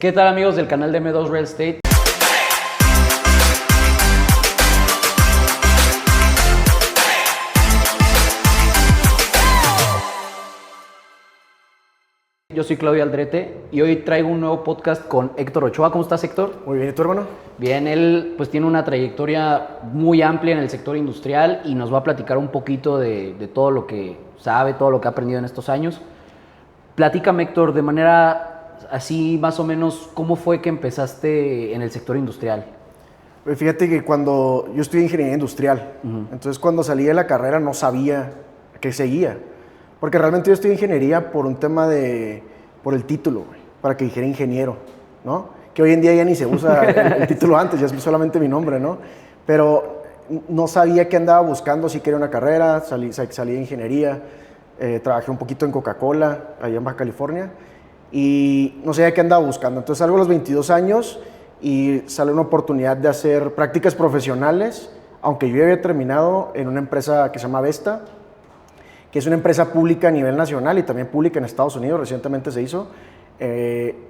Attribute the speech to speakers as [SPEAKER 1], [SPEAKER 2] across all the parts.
[SPEAKER 1] ¿Qué tal, amigos del canal de M2 Real Estate? Yo soy Claudio Aldrete y hoy traigo un nuevo podcast con Héctor Ochoa. ¿Cómo estás, Héctor?
[SPEAKER 2] Muy bien, ¿y tú, hermano?
[SPEAKER 1] Bien, él pues tiene una trayectoria muy amplia en el sector industrial y nos va a platicar un poquito de todo lo que sabe, todo lo que ha aprendido en estos años. Platícame, Héctor, de manera así más o menos, ¿cómo fue que empezaste en el sector industrial?
[SPEAKER 2] Pues fíjate que cuando yo estudié ingeniería industrial, entonces cuando salí de la carrera no sabía qué seguía, porque realmente yo estudié ingeniería por un tema por el título, güey, para que dijera ingeniero, ¿no? Que hoy en día ya ni se usa el título antes, ya es solamente mi nombre, ¿no? Pero no sabía qué andaba buscando, si quería una carrera, salí de ingeniería, trabajé un poquito en Coca-Cola, allá en Baja California, y no sabía qué andaba buscando. Entonces salgo a los 22 años y sale una oportunidad de hacer prácticas profesionales, aunque yo ya había terminado en una empresa que se llama Vesta, que es una empresa pública a nivel nacional y también pública en Estados Unidos, recientemente se hizo,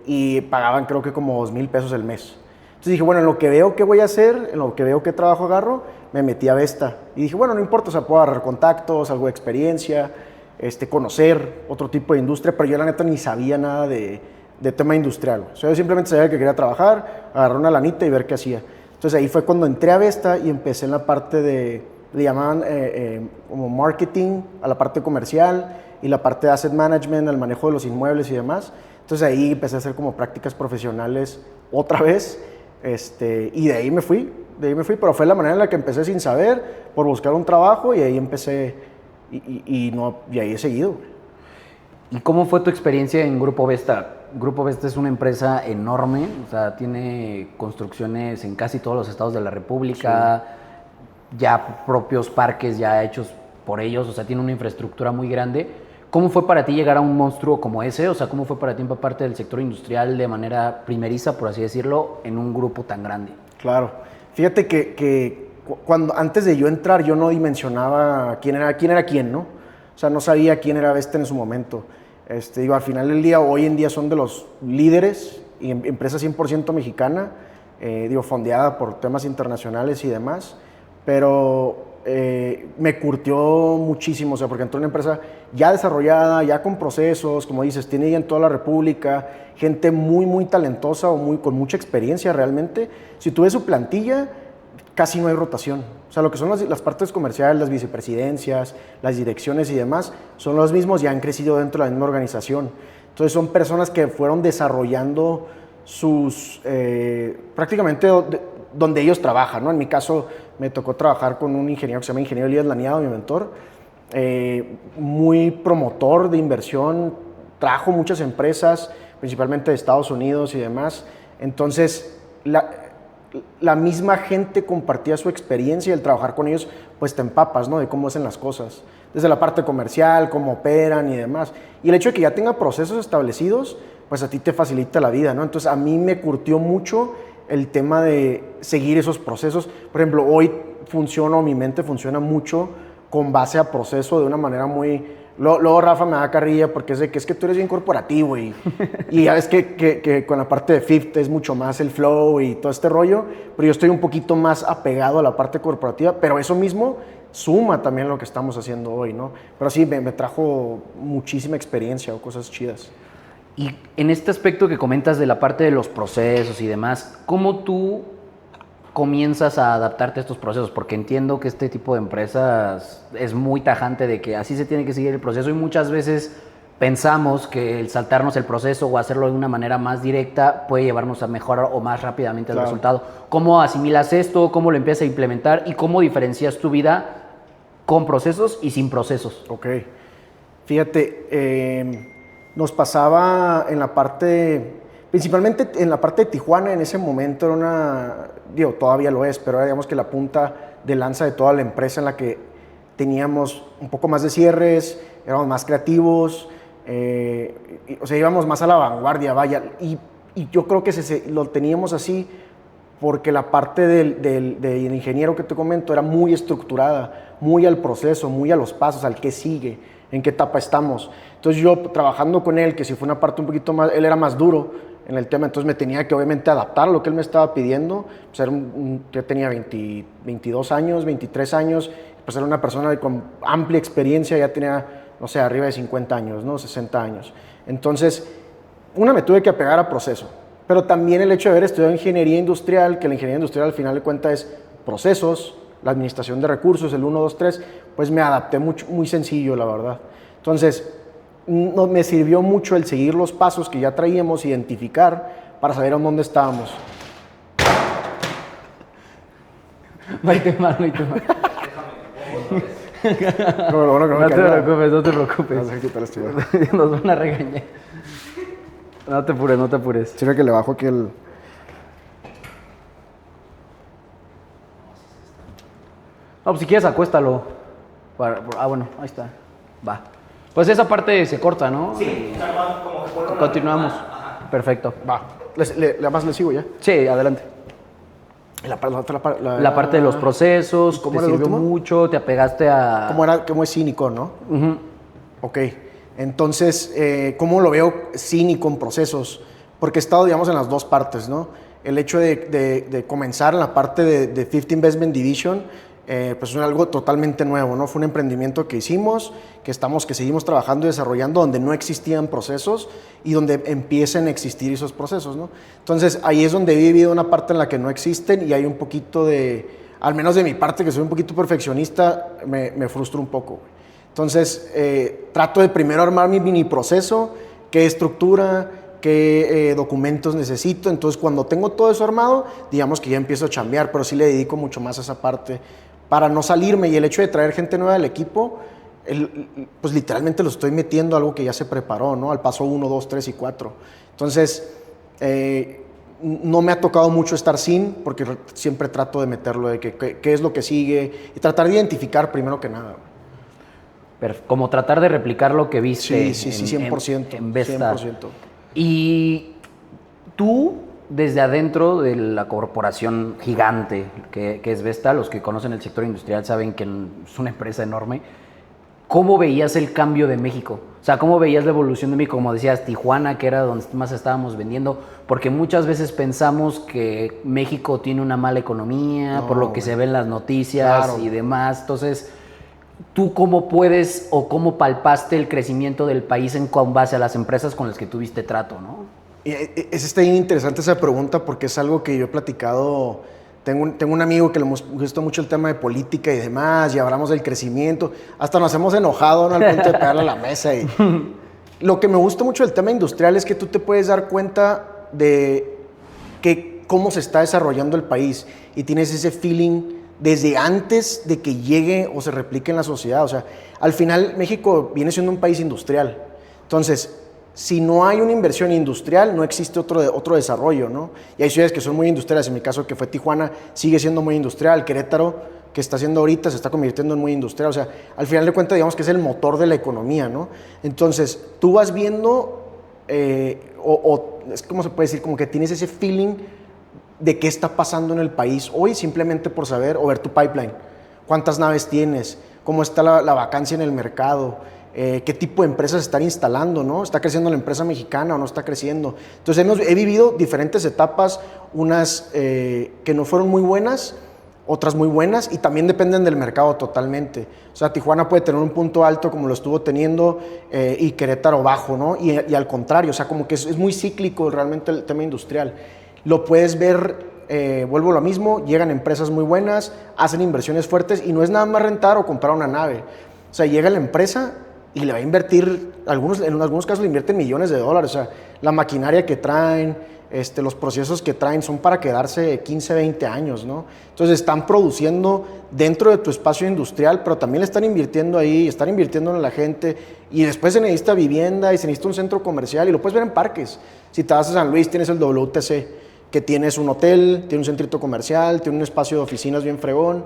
[SPEAKER 2] y pagaban creo que como $2,000 el mes. Entonces dije, bueno, en lo que veo qué voy a hacer, en lo que veo qué trabajo agarro, me metí a Vesta. Y dije, bueno, no importa, o sea, puedo agarrar contactos, algo de experiencia, conocer otro tipo de industria, pero yo la neta ni sabía nada de tema industrial. O sea, yo simplemente sabía que quería trabajar, agarrar una lanita y ver qué hacía. Entonces ahí fue cuando entré a Vesta y empecé en la parte le llamaban como marketing, a la parte comercial y la parte de asset management, el manejo de los inmuebles y demás. Entonces ahí empecé a hacer como prácticas profesionales otra vez, y de ahí me fui, pero fue la manera en la que empecé sin saber, por buscar un trabajo, y ahí empecé y ahí he seguido.
[SPEAKER 1] ¿Y cómo fue tu experiencia en Grupo Vesta? Grupo Vesta es una empresa enorme, o sea, tiene construcciones en casi todos los estados de la República, sí, ya propios parques ya hechos por ellos, o sea, tiene una infraestructura muy grande. ¿Cómo fue para ti llegar a un monstruo como ese? O sea, ¿cómo fue para ti empaparte del sector industrial de manera primeriza, por así decirlo, en un grupo tan grande?
[SPEAKER 2] Claro. Fíjate que antes de yo entrar, yo no dimensionaba quién era quién, ¿no? O sea, no sabía quién era Vesta en su momento. Al final del día, hoy en día son de los líderes, y empresa 100% mexicana, fondeada por temas internacionales y demás, pero me curtió muchísimo, o sea, porque entré en una empresa ya desarrollada, ya con procesos, como dices, tiene ya en toda la República, gente muy, muy talentosa o con mucha experiencia realmente. Si tú ves su plantilla, casi no hay rotación. O sea, lo que son las partes comerciales, las vicepresidencias, las direcciones y demás, son los mismos y han crecido dentro de la misma organización. Entonces son personas que fueron desarrollando prácticamente donde ellos trabajan, ¿no? En mi caso, me tocó trabajar con un ingeniero que se llama Ingeniero Elías Laniado, mi mentor, muy promotor de inversión, trajo muchas empresas, principalmente de Estados Unidos y demás. Entonces, la misma gente compartía su experiencia y el trabajar con ellos, pues te empapas, ¿no? De cómo hacen las cosas, desde la parte comercial, cómo operan y demás. Y el hecho de que ya tenga procesos establecidos, pues a ti te facilita la vida, ¿no? Entonces a mí me curtió mucho el tema de seguir esos procesos. Por ejemplo, hoy mi mente funciona mucho con base a proceso de una manera muy... Luego Rafa me da carrilla porque es que tú eres bien corporativo y ya ves que con la parte de Fifth es mucho más el flow y todo este rollo, pero yo estoy un poquito más apegado a la parte corporativa, pero eso mismo suma también lo que estamos haciendo hoy, ¿no? Pero sí, me trajo muchísima experiencia o cosas chidas.
[SPEAKER 1] Y en este aspecto que comentas de la parte de los procesos y demás, ¿cómo tú comienzas a adaptarte a estos procesos? Porque entiendo que este tipo de empresas es muy tajante de que así se tiene que seguir el proceso y muchas veces pensamos que el saltarnos el proceso o hacerlo de una manera más directa puede llevarnos a mejorar o más rápidamente el resultado. ¿Cómo asimilas esto? ¿Cómo lo empiezas a implementar? ¿Y cómo diferencias tu vida con procesos y sin procesos?
[SPEAKER 2] Ok. Fíjate, nos pasaba en la parte... Principalmente en la parte de Tijuana, en ese momento era todavía lo es, pero era, digamos, que la punta de lanza de toda la empresa, en la que teníamos un poco más de cierres, éramos más creativos, o sea, íbamos más a la vanguardia, vaya, y yo creo que lo teníamos así porque la parte del ingeniero que te comento era muy estructurada, muy al proceso, muy a los pasos, al qué sigue, en qué etapa estamos. Entonces yo trabajando con él, que si fue una parte un poquito más, él era más duro, en el tema, entonces me tenía que obviamente adaptar a lo que él me estaba pidiendo. Pues yo tenía 22 años, 23 años, pues era una persona con amplia experiencia, ya tenía, no sé, arriba de 50 años, ¿no? 60 años. Entonces, me tuve que apegar a proceso, pero también el hecho de haber estudiado ingeniería industrial, que la ingeniería industrial al final de cuentas es procesos, la administración de recursos, el 1, 2, 3, pues me adapté muy sencillo, la verdad. Entonces, me sirvió mucho el seguir los pasos que ya traíamos, identificar, para saber en dónde estábamos.
[SPEAKER 1] No hay tema, no hay tema. No te preocupes. Nos van a regañar. No te apures.
[SPEAKER 2] Sirve que le bajo aquí el...
[SPEAKER 1] No, pues si quieres acuéstalo. Bueno, ahí está. Va. Pues esa parte se corta, ¿no?
[SPEAKER 3] Sí, como que vuelvo a
[SPEAKER 1] continuamos.
[SPEAKER 3] Ajá.
[SPEAKER 1] Perfecto.
[SPEAKER 2] Va. Además le sigo ya.
[SPEAKER 1] Sí, adelante.
[SPEAKER 2] La
[SPEAKER 1] parte de los procesos,
[SPEAKER 2] ¿cómo
[SPEAKER 1] te
[SPEAKER 2] era el
[SPEAKER 1] sirvió
[SPEAKER 2] último?
[SPEAKER 1] mucho, te apegaste a...
[SPEAKER 2] ¿Cómo es cínico, no?
[SPEAKER 1] Uh-huh.
[SPEAKER 2] Ok. Entonces, ¿cómo lo veo cínico en procesos? Porque he estado, digamos, en las dos partes, ¿no? El hecho de comenzar en la parte de Fifth Investment Division, pues es algo totalmente nuevo, ¿no? Fue un emprendimiento que hicimos, que seguimos trabajando y desarrollando, donde no existían procesos y donde empiecen a existir esos procesos, ¿no? Entonces, ahí es donde he vivido una parte en la que no existen y hay un poquito al menos de mi parte, que soy un poquito perfeccionista, me frustro un poco. Entonces, trato de primero armar mi mini proceso, qué estructura, qué documentos necesito. Entonces, cuando tengo todo eso armado, digamos que ya empiezo a chambear, pero sí le dedico mucho más a esa parte para no salirme. Y el hecho de traer gente nueva al equipo, pues literalmente lo estoy metiendo a algo que ya se preparó, ¿no? Al paso 1, 2, 3 y 4. Entonces, no me ha tocado mucho estar sin, porque siempre trato de meterlo, de qué es lo que sigue y tratar de identificar primero que nada.
[SPEAKER 1] Como tratar de replicar lo que viste.
[SPEAKER 2] Sí, 100%.
[SPEAKER 1] En Vesta.
[SPEAKER 2] 100%.
[SPEAKER 1] Y tú, desde adentro de la corporación gigante que es Vesta, los que conocen el sector industrial saben que es una empresa enorme, ¿cómo veías el cambio de México? O sea, ¿cómo veías la evolución de México? Como decías, Tijuana, que era donde más estábamos vendiendo, porque muchas veces pensamos que México tiene una mala economía, por lo que se ve en las noticias, claro, y demás. Entonces, ¿tú cómo puedes o cómo palpaste el crecimiento del país con base a las empresas con las que tuviste trato, no?
[SPEAKER 2] Está bien interesante esa pregunta porque es algo que yo he platicado. Tengo un amigo que le gusta mucho el tema de política y demás, y hablamos del crecimiento. Hasta nos hemos enojado, ¿no? Al punto de pegarle a la mesa. Lo que me gusta mucho del tema industrial es que tú te puedes dar cuenta de cómo se está desarrollando el país y tienes ese feeling desde antes de que llegue o se replique en la sociedad. O sea, al final México viene siendo un país industrial. Entonces, si no hay una inversión industrial, no existe otro desarrollo, ¿no? Y hay ciudades que son muy industriales. En mi caso, que fue Tijuana, sigue siendo muy industrial. Querétaro, que está haciendo ahorita, se está convirtiendo en muy industrial. O sea, al final de cuentas, digamos que es el motor de la economía, ¿no? Entonces, tú vas viendo, ¿cómo se puede decir? Como que tienes ese feeling de qué está pasando en el país hoy, simplemente por saber o ver tu pipeline. ¿Cuántas naves tienes? ¿Cómo está la vacancia en el mercado? ¿Qué tipo de empresas están instalando, ¿no? ¿Está creciendo la empresa mexicana o no está creciendo? Entonces he vivido diferentes etapas, unas que no fueron muy buenas, otras muy buenas, y también dependen del mercado totalmente. O sea, Tijuana puede tener un punto alto como lo estuvo teniendo y Querétaro bajo, ¿no? Y al contrario, o sea, como que es muy cíclico realmente el tema industrial. Lo puedes ver, vuelvo a lo mismo, llegan empresas muy buenas, hacen inversiones fuertes y no es nada más rentar o comprar una nave. O sea, llega la empresa y le va a invertir, en algunos casos le invierten millones de dólares. O sea, la maquinaria que traen, los procesos que traen son para quedarse 15, 20 años, ¿no? Entonces están produciendo dentro de tu espacio industrial, pero también le están invirtiendo ahí, están invirtiendo en la gente, y después se necesita vivienda y se necesita un centro comercial, y lo puedes ver en parques. Si te vas a San Luis, tienes el WTC, que tienes un hotel, tiene un centrito comercial, tiene un espacio de oficinas bien fregón,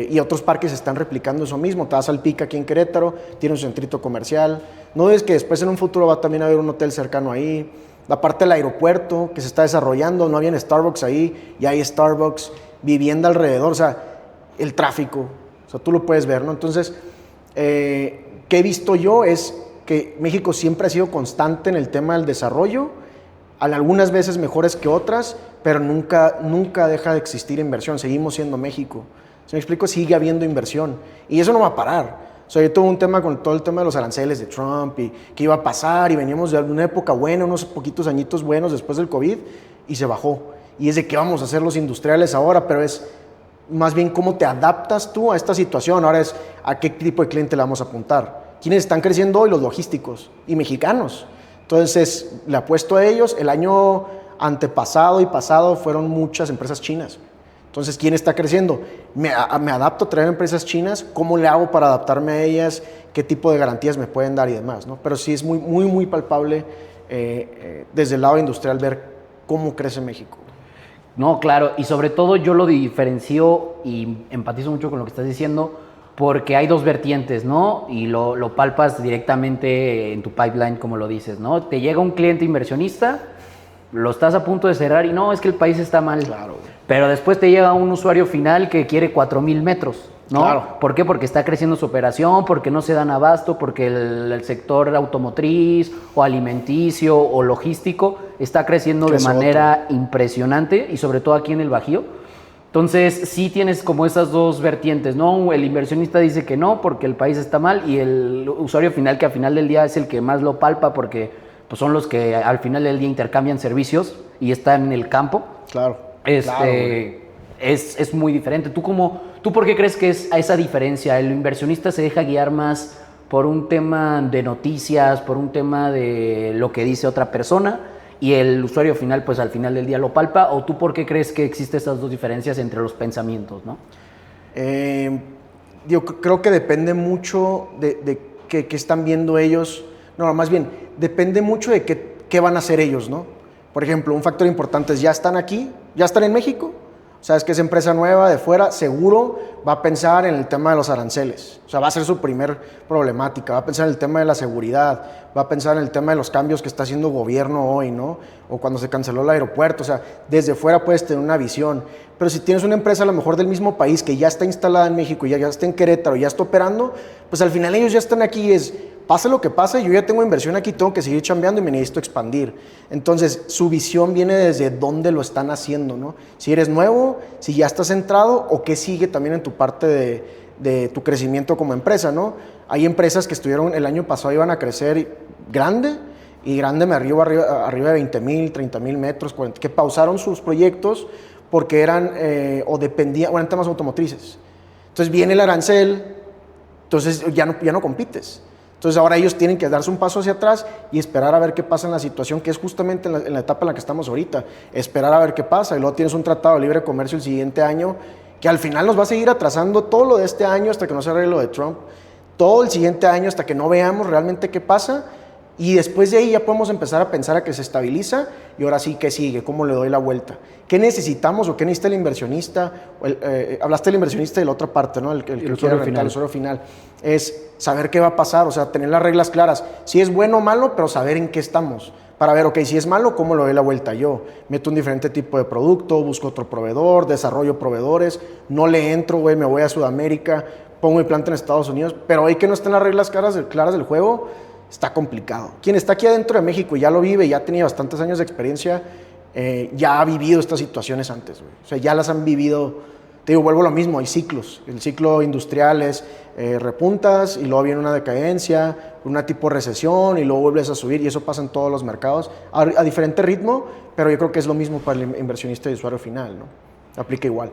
[SPEAKER 2] y otros parques están replicando eso mismo. Te vas al Pica aquí en Querétaro, tiene un centrito comercial. No es que después en un futuro va también a haber un hotel cercano ahí. La parte del aeropuerto que se está desarrollando, no había Starbucks ahí, ya hay Starbucks, vivienda alrededor, o sea, el tráfico, o sea, tú lo puedes ver, ¿no? Entonces, ¿qué he visto yo? Es que México siempre ha sido constante en el tema del desarrollo, algunas veces mejores que otras, pero nunca deja de existir inversión. Seguimos siendo México. ¿Sí me explico? Sigue habiendo inversión. Y eso no va a parar. O sea, yo tuve un tema con todo el tema de los aranceles de Trump y qué iba a pasar, y veníamos de una época buena, unos poquitos añitos buenos después del COVID, y se bajó. Y es de qué vamos a hacer los industriales ahora, pero es más bien cómo te adaptas tú a esta situación. Ahora es a qué tipo de cliente le vamos a apuntar. ¿Quiénes están creciendo hoy? Los logísticos y mexicanos. Entonces, le apuesto a ellos. El año antepasado y pasado fueron muchas empresas chinas. Entonces, ¿quién está creciendo? Me adapto a traer empresas chinas. ¿Cómo le hago para adaptarme a ellas? ¿Qué tipo de garantías me pueden dar y demás, ¿no? Pero sí es muy palpable desde el lado industrial ver cómo crece México.
[SPEAKER 1] No, claro, y sobre todo yo lo diferencio y empatizo mucho con lo que estás diciendo porque hay dos vertientes, ¿no? Y lo palpas directamente en tu pipeline, como lo dices, ¿no? Te llega un cliente inversionista, lo estás a punto de cerrar y no, es que el país está mal.
[SPEAKER 2] Claro.
[SPEAKER 1] Pero después te llega un usuario final que quiere 4,000 metros, ¿no?
[SPEAKER 2] Claro.
[SPEAKER 1] ¿Por qué? Porque está creciendo su operación, porque no se dan abasto, porque el sector automotriz o alimenticio o logístico está creciendo de manera impresionante y sobre todo aquí en el Bajío. Entonces sí tienes como esas dos vertientes, ¿no? El inversionista dice que no porque el país está mal y el usuario final que al final del día es el que más lo palpa porque pues, son los que al final del día intercambian servicios y están en el campo.
[SPEAKER 2] Claro.
[SPEAKER 1] Es muy diferente. ¿Tú por qué crees que es esa diferencia? ¿El inversionista se deja guiar más por un tema de noticias, por un tema de lo que dice otra persona y el usuario final, pues al final del día lo palpa? ¿O tú por qué crees que existen estas dos diferencias entre los pensamientos, no?
[SPEAKER 2] Yo creo que depende mucho de qué están viendo ellos. No, más bien, depende mucho de qué van a hacer ellos, ¿no? Por ejemplo, un factor importante es, ¿ya están aquí? ¿Ya están en México? Sabes que esa empresa nueva de fuera seguro va a pensar en el tema de los aranceles. O sea, va a ser su primer problemática. Va a pensar en el tema de la seguridad. Va a pensar en el tema de los cambios que está haciendo el gobierno hoy, ¿no? O cuando se canceló el aeropuerto. O sea, desde fuera puedes tener una visión. Pero si tienes una empresa a lo mejor del mismo país que ya está instalada en México, ya está en Querétaro, ya está operando, pues al final ellos ya están aquí. Pase lo que pase, yo ya tengo inversión aquí, tengo que seguir chambeando y me necesito expandir. Entonces, su visión viene desde dónde lo están haciendo, ¿no? Si eres nuevo, si ya estás centrado o qué sigue también en tu parte de tu crecimiento como empresa, ¿no? Hay empresas que estuvieron el año pasado, iban a crecer grande, y grande me arriba de 20,000, 30,000 metros, 40, que pausaron sus proyectos porque eran o eran temas automotrices. Entonces viene el arancel, entonces ya no compites. Entonces ahora ellos tienen que darse un paso hacia atrás y esperar a ver qué pasa en la situación, que es justamente en la etapa en la que estamos ahorita. Esperar a ver qué pasa, y luego tienes un tratado de libre comercio el siguiente año, que al final nos va a seguir atrasando todo lo de este año hasta que no se arregle lo de Trump, todo el siguiente año hasta que no veamos realmente qué pasa, y después de ahí ya podemos empezar a pensar a que se estabiliza, y ahora sí, ¿qué sigue? ¿Cómo le doy la vuelta? ¿Qué necesitamos o qué necesita el inversionista? Hablaste del inversionista y la otra parte, ¿no? El que quiere rentar, el usuario final. Es saber qué va a pasar, o sea, tener las reglas claras. Si es bueno o malo, pero saber en qué estamos. Para ver, ok, si es malo, ¿cómo le doy la vuelta yo? Meto un diferente tipo de producto, busco otro proveedor, desarrollo proveedores, no le entro, güey, me voy a Sudamérica, pongo mi planta en Estados Unidos, pero hoy que no están las reglas claras del juego, está complicado. Quien está aquí adentro de México y ya lo vive, ya ha tenido bastantes años de experiencia, ya ha vivido estas situaciones antes, güey. O sea, ya las han vivido. Te digo, vuelvo a lo mismo, hay ciclos. El ciclo industrial es repuntas y luego viene una decadencia, una tipo recesión y luego vuelves a subir, y eso pasa en todos los mercados a diferente ritmo, pero yo creo que es lo mismo para el inversionista y usuario final, ¿no? Aplica igual.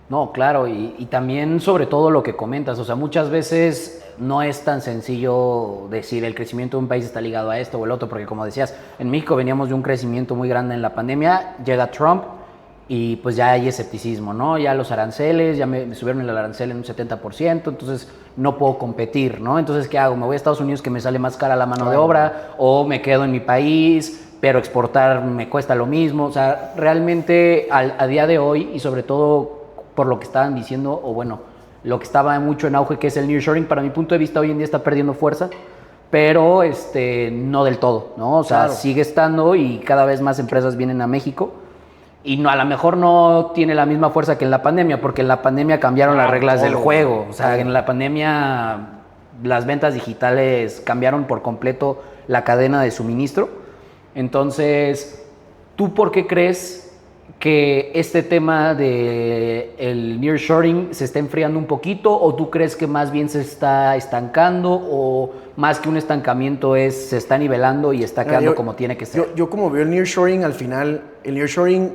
[SPEAKER 1] No, claro, y también sobre todo lo que comentas, o sea, muchas veces no es tan sencillo decir el crecimiento de un país está ligado a esto o el otro, porque como decías, en México veníamos de un crecimiento muy grande en la pandemia, llega Trump y pues ya hay escepticismo, ¿no? Ya los aranceles, ya me subieron el arancel en un 70%, entonces no puedo competir, ¿no? Entonces, ¿qué hago? ¿Me voy a Estados Unidos que me sale más cara la mano de obra? ¿O me quedo en mi país, pero exportar me cuesta lo mismo? O sea, realmente a día de hoy, y sobre todo por lo que estaban diciendo, o bueno, lo que estaba mucho en auge, que es el nearshoring, para mi punto de vista hoy en día está perdiendo fuerza, pero no del todo, ¿no? O sea, claro, sigue estando y cada vez más empresas vienen a México y no, a lo mejor no tiene la misma fuerza que en la pandemia, porque en la pandemia cambiaron las reglas del juego. O sea, en la pandemia las ventas digitales cambiaron por completo la cadena de suministro. Entonces, ¿Tú por qué crees que este tema de el nearshoring se está enfriando un poquito, o tú crees que más bien se está estancando, o más que un estancamiento se está nivelando y está quedando como tiene que ser?
[SPEAKER 2] Yo como veo el nearshoring, al final, el nearshoring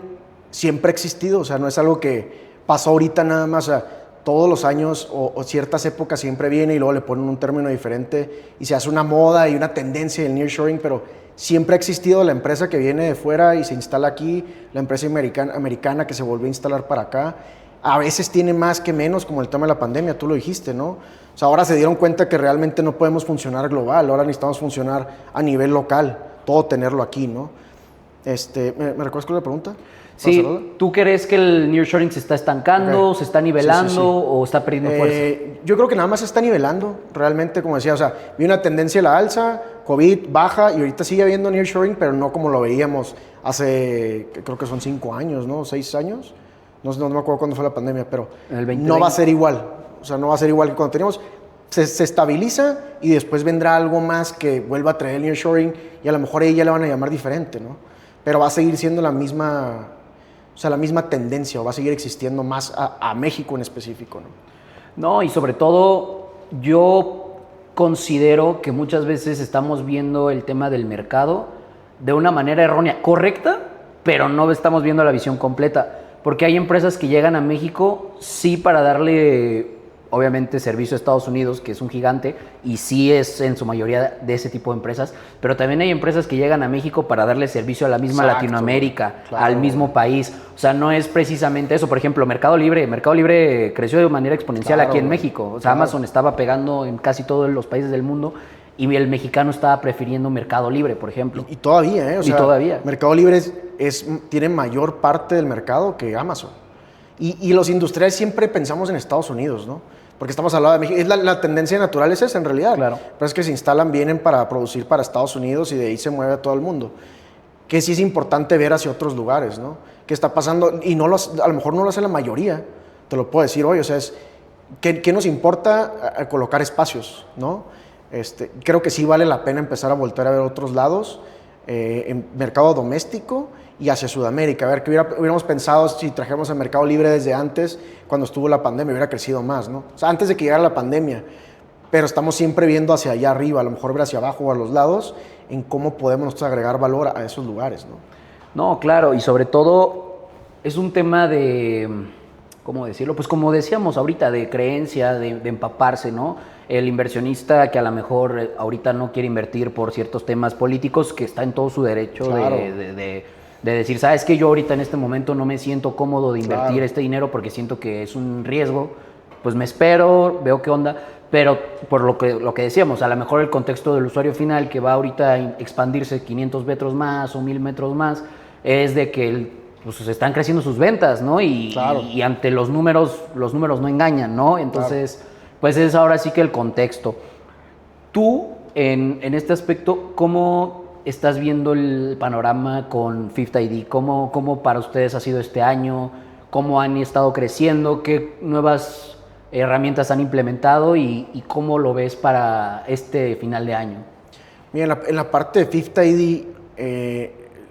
[SPEAKER 2] siempre ha existido, o sea, no es algo que pasó ahorita nada más, o sea, todos los años o ciertas épocas siempre viene y luego le ponen un término diferente y se hace una moda y una tendencia del nearshoring, pero siempre ha existido la empresa que viene de fuera y se instala aquí, la empresa americana que se volvió a instalar para acá. A veces tiene más que menos, como el tema de la pandemia, tú lo dijiste, ¿no? O sea, ahora se dieron cuenta que realmente no podemos funcionar global, ahora necesitamos funcionar a nivel local, todo tenerlo aquí, ¿no? ¿Me recuerdas cuál es la pregunta?
[SPEAKER 1] Sí, ¿tú crees que el nearshoring se está estancando,
[SPEAKER 2] Okay.
[SPEAKER 1] se está nivelando o está perdiendo fuerza?
[SPEAKER 2] Yo creo que nada más se está nivelando, realmente, como decía, o sea, vi una tendencia a la alza, COVID baja y ahorita sigue habiendo nearshoring, pero no como lo veíamos hace, creo que son 5 años, ¿no? 6 años. No me acuerdo cuándo fue la pandemia, pero no va a ser igual. O sea, no va a ser igual que cuando teníamos. Se estabiliza y después vendrá algo más que vuelva a traer el nearshoring y a lo mejor ahí ya le van a llamar diferente, ¿no? Pero va a seguir siendo la misma tendencia, o va a seguir existiendo más a México en específico, ¿no?
[SPEAKER 1] No, y sobre todo yo considero que muchas veces estamos viendo el tema del mercado de una manera errónea, correcta, pero no estamos viendo la visión completa, porque hay empresas que llegan a México sí para darle obviamente servicio a Estados Unidos, que es un gigante, y sí es en su mayoría de ese tipo de empresas, pero también hay empresas que llegan a México para darle servicio a la misma Latinoamérica, claro, al mismo país. O sea, no es precisamente eso. Por ejemplo, Mercado Libre creció de manera exponencial aquí en México. O sea, Amazon estaba pegando en casi todos los países del mundo y el mexicano estaba prefiriendo Mercado Libre, por ejemplo.
[SPEAKER 2] Y todavía, o sea,
[SPEAKER 1] todavía.
[SPEAKER 2] Mercado Libre tiene mayor parte del mercado que Amazon. Y los industriales siempre pensamos en Estados Unidos, ¿no? Porque estamos hablando de México. La tendencia natural es esa en realidad.
[SPEAKER 1] Claro.
[SPEAKER 2] Pero es que se instalan, vienen para producir para Estados Unidos y de ahí se mueve a todo el mundo. Que sí es importante ver hacia otros lugares, ¿no? ¿Qué está pasando? Y a lo mejor no lo hace la mayoría. Te lo puedo decir hoy. O sea, ¿qué nos importa colocar espacios, ¿no? Creo que sí vale la pena empezar a volver a ver otros lados, en mercado doméstico y hacia Sudamérica. A ver, ¿qué hubiéramos pensado si trajéramos el Mercado Libre desde antes, cuando estuvo la pandemia? Hubiera crecido más, ¿no? O sea, antes de que llegara la pandemia. Pero estamos siempre viendo hacia allá arriba, a lo mejor ver hacia abajo o a los lados, en cómo podemos nosotros agregar valor a esos lugares, ¿no?
[SPEAKER 1] No, claro, y sobre todo es un tema de, ¿cómo decirlo? Pues como decíamos ahorita, de creencia, de empaparse, ¿no? El inversionista que a lo mejor ahorita no quiere invertir por ciertos temas políticos, que está en todo su derecho, claro, de decir, ¿sabes qué? Yo ahorita en este momento no me siento cómodo de invertir este dinero porque siento que es un riesgo, pues me espero, veo qué onda, pero por lo que decíamos, a lo mejor el contexto del usuario final que va ahorita a expandirse 500 metros más o 1000 metros más, es de que pues están creciendo sus ventas, ¿no?
[SPEAKER 2] Claro.
[SPEAKER 1] Y ante los números no engañan, ¿no? Entonces, claro, pues es ahora sí que el contexto. Tú, en este aspecto, ¿cómo estás viendo el panorama con Fifth ID? ¿Cómo para ustedes ha sido este año? ¿Cómo han estado creciendo? ¿Qué nuevas herramientas han implementado? ¿Y cómo lo ves para este final de año?
[SPEAKER 2] Mira, en la parte de Fifth ID,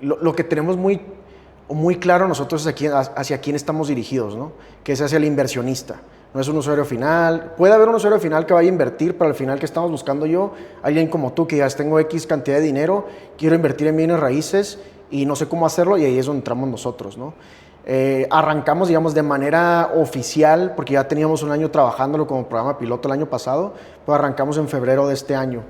[SPEAKER 2] lo que tenemos muy claro nosotros es hacia quién estamos dirigidos, ¿no? Que es hacia el inversionista. No es un usuario final. Puede haber un usuario final que vaya a invertir, pero al final que estamos buscando yo, alguien como tú que ya tengo X cantidad de dinero, quiero invertir en bienes raíces y no sé cómo hacerlo, y ahí es donde entramos nosotros, ¿no? Arrancamos, digamos, de manera oficial, porque ya teníamos un año trabajándolo como programa piloto el año pasado, pues arrancamos en febrero de este año.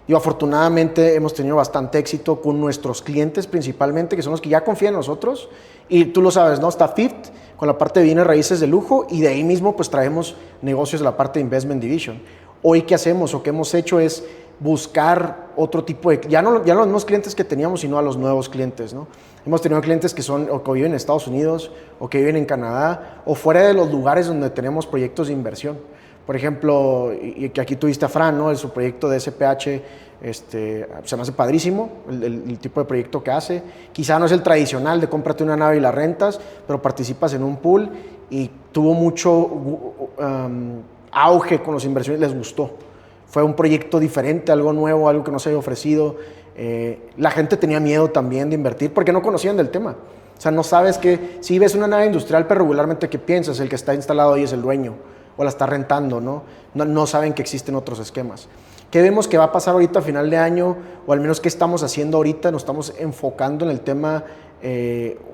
[SPEAKER 2] Y afortunadamente hemos tenido bastante éxito con nuestros clientes principalmente, que son los que ya confían en nosotros. Y tú lo sabes, ¿no? Está Fifth con la parte de bienes raíces de lujo y de ahí mismo pues traemos negocios de la parte de Investment Division. Hoy, ¿qué hacemos o qué hemos hecho? Es buscar otro tipo de... Ya no los mismos clientes que teníamos, sino a los nuevos clientes, ¿no? Hemos tenido clientes que son o que viven en Estados Unidos o que viven en Canadá o fuera de los lugares donde tenemos proyectos de inversión. Por ejemplo, y que aquí tuviste a Fran, ¿no? Su proyecto de SPH, se me hace padrísimo el tipo de proyecto que hace. Quizá no es el tradicional de cómprate una nave y la rentas, pero participas en un pool y tuvo mucho auge con los inversiones, les gustó. Fue un proyecto diferente, algo nuevo, algo que no se había ofrecido. La gente tenía miedo también de invertir porque no conocían del tema. O sea, no sabes que si ves una nave industrial, pero regularmente, ¿qué piensas? El que está instalado ahí es el dueño o la está rentando, ¿no? No saben que existen otros esquemas. ¿Qué vemos que va a pasar ahorita a final de año? O al menos, ¿qué estamos haciendo ahorita? Nos estamos enfocando en el tema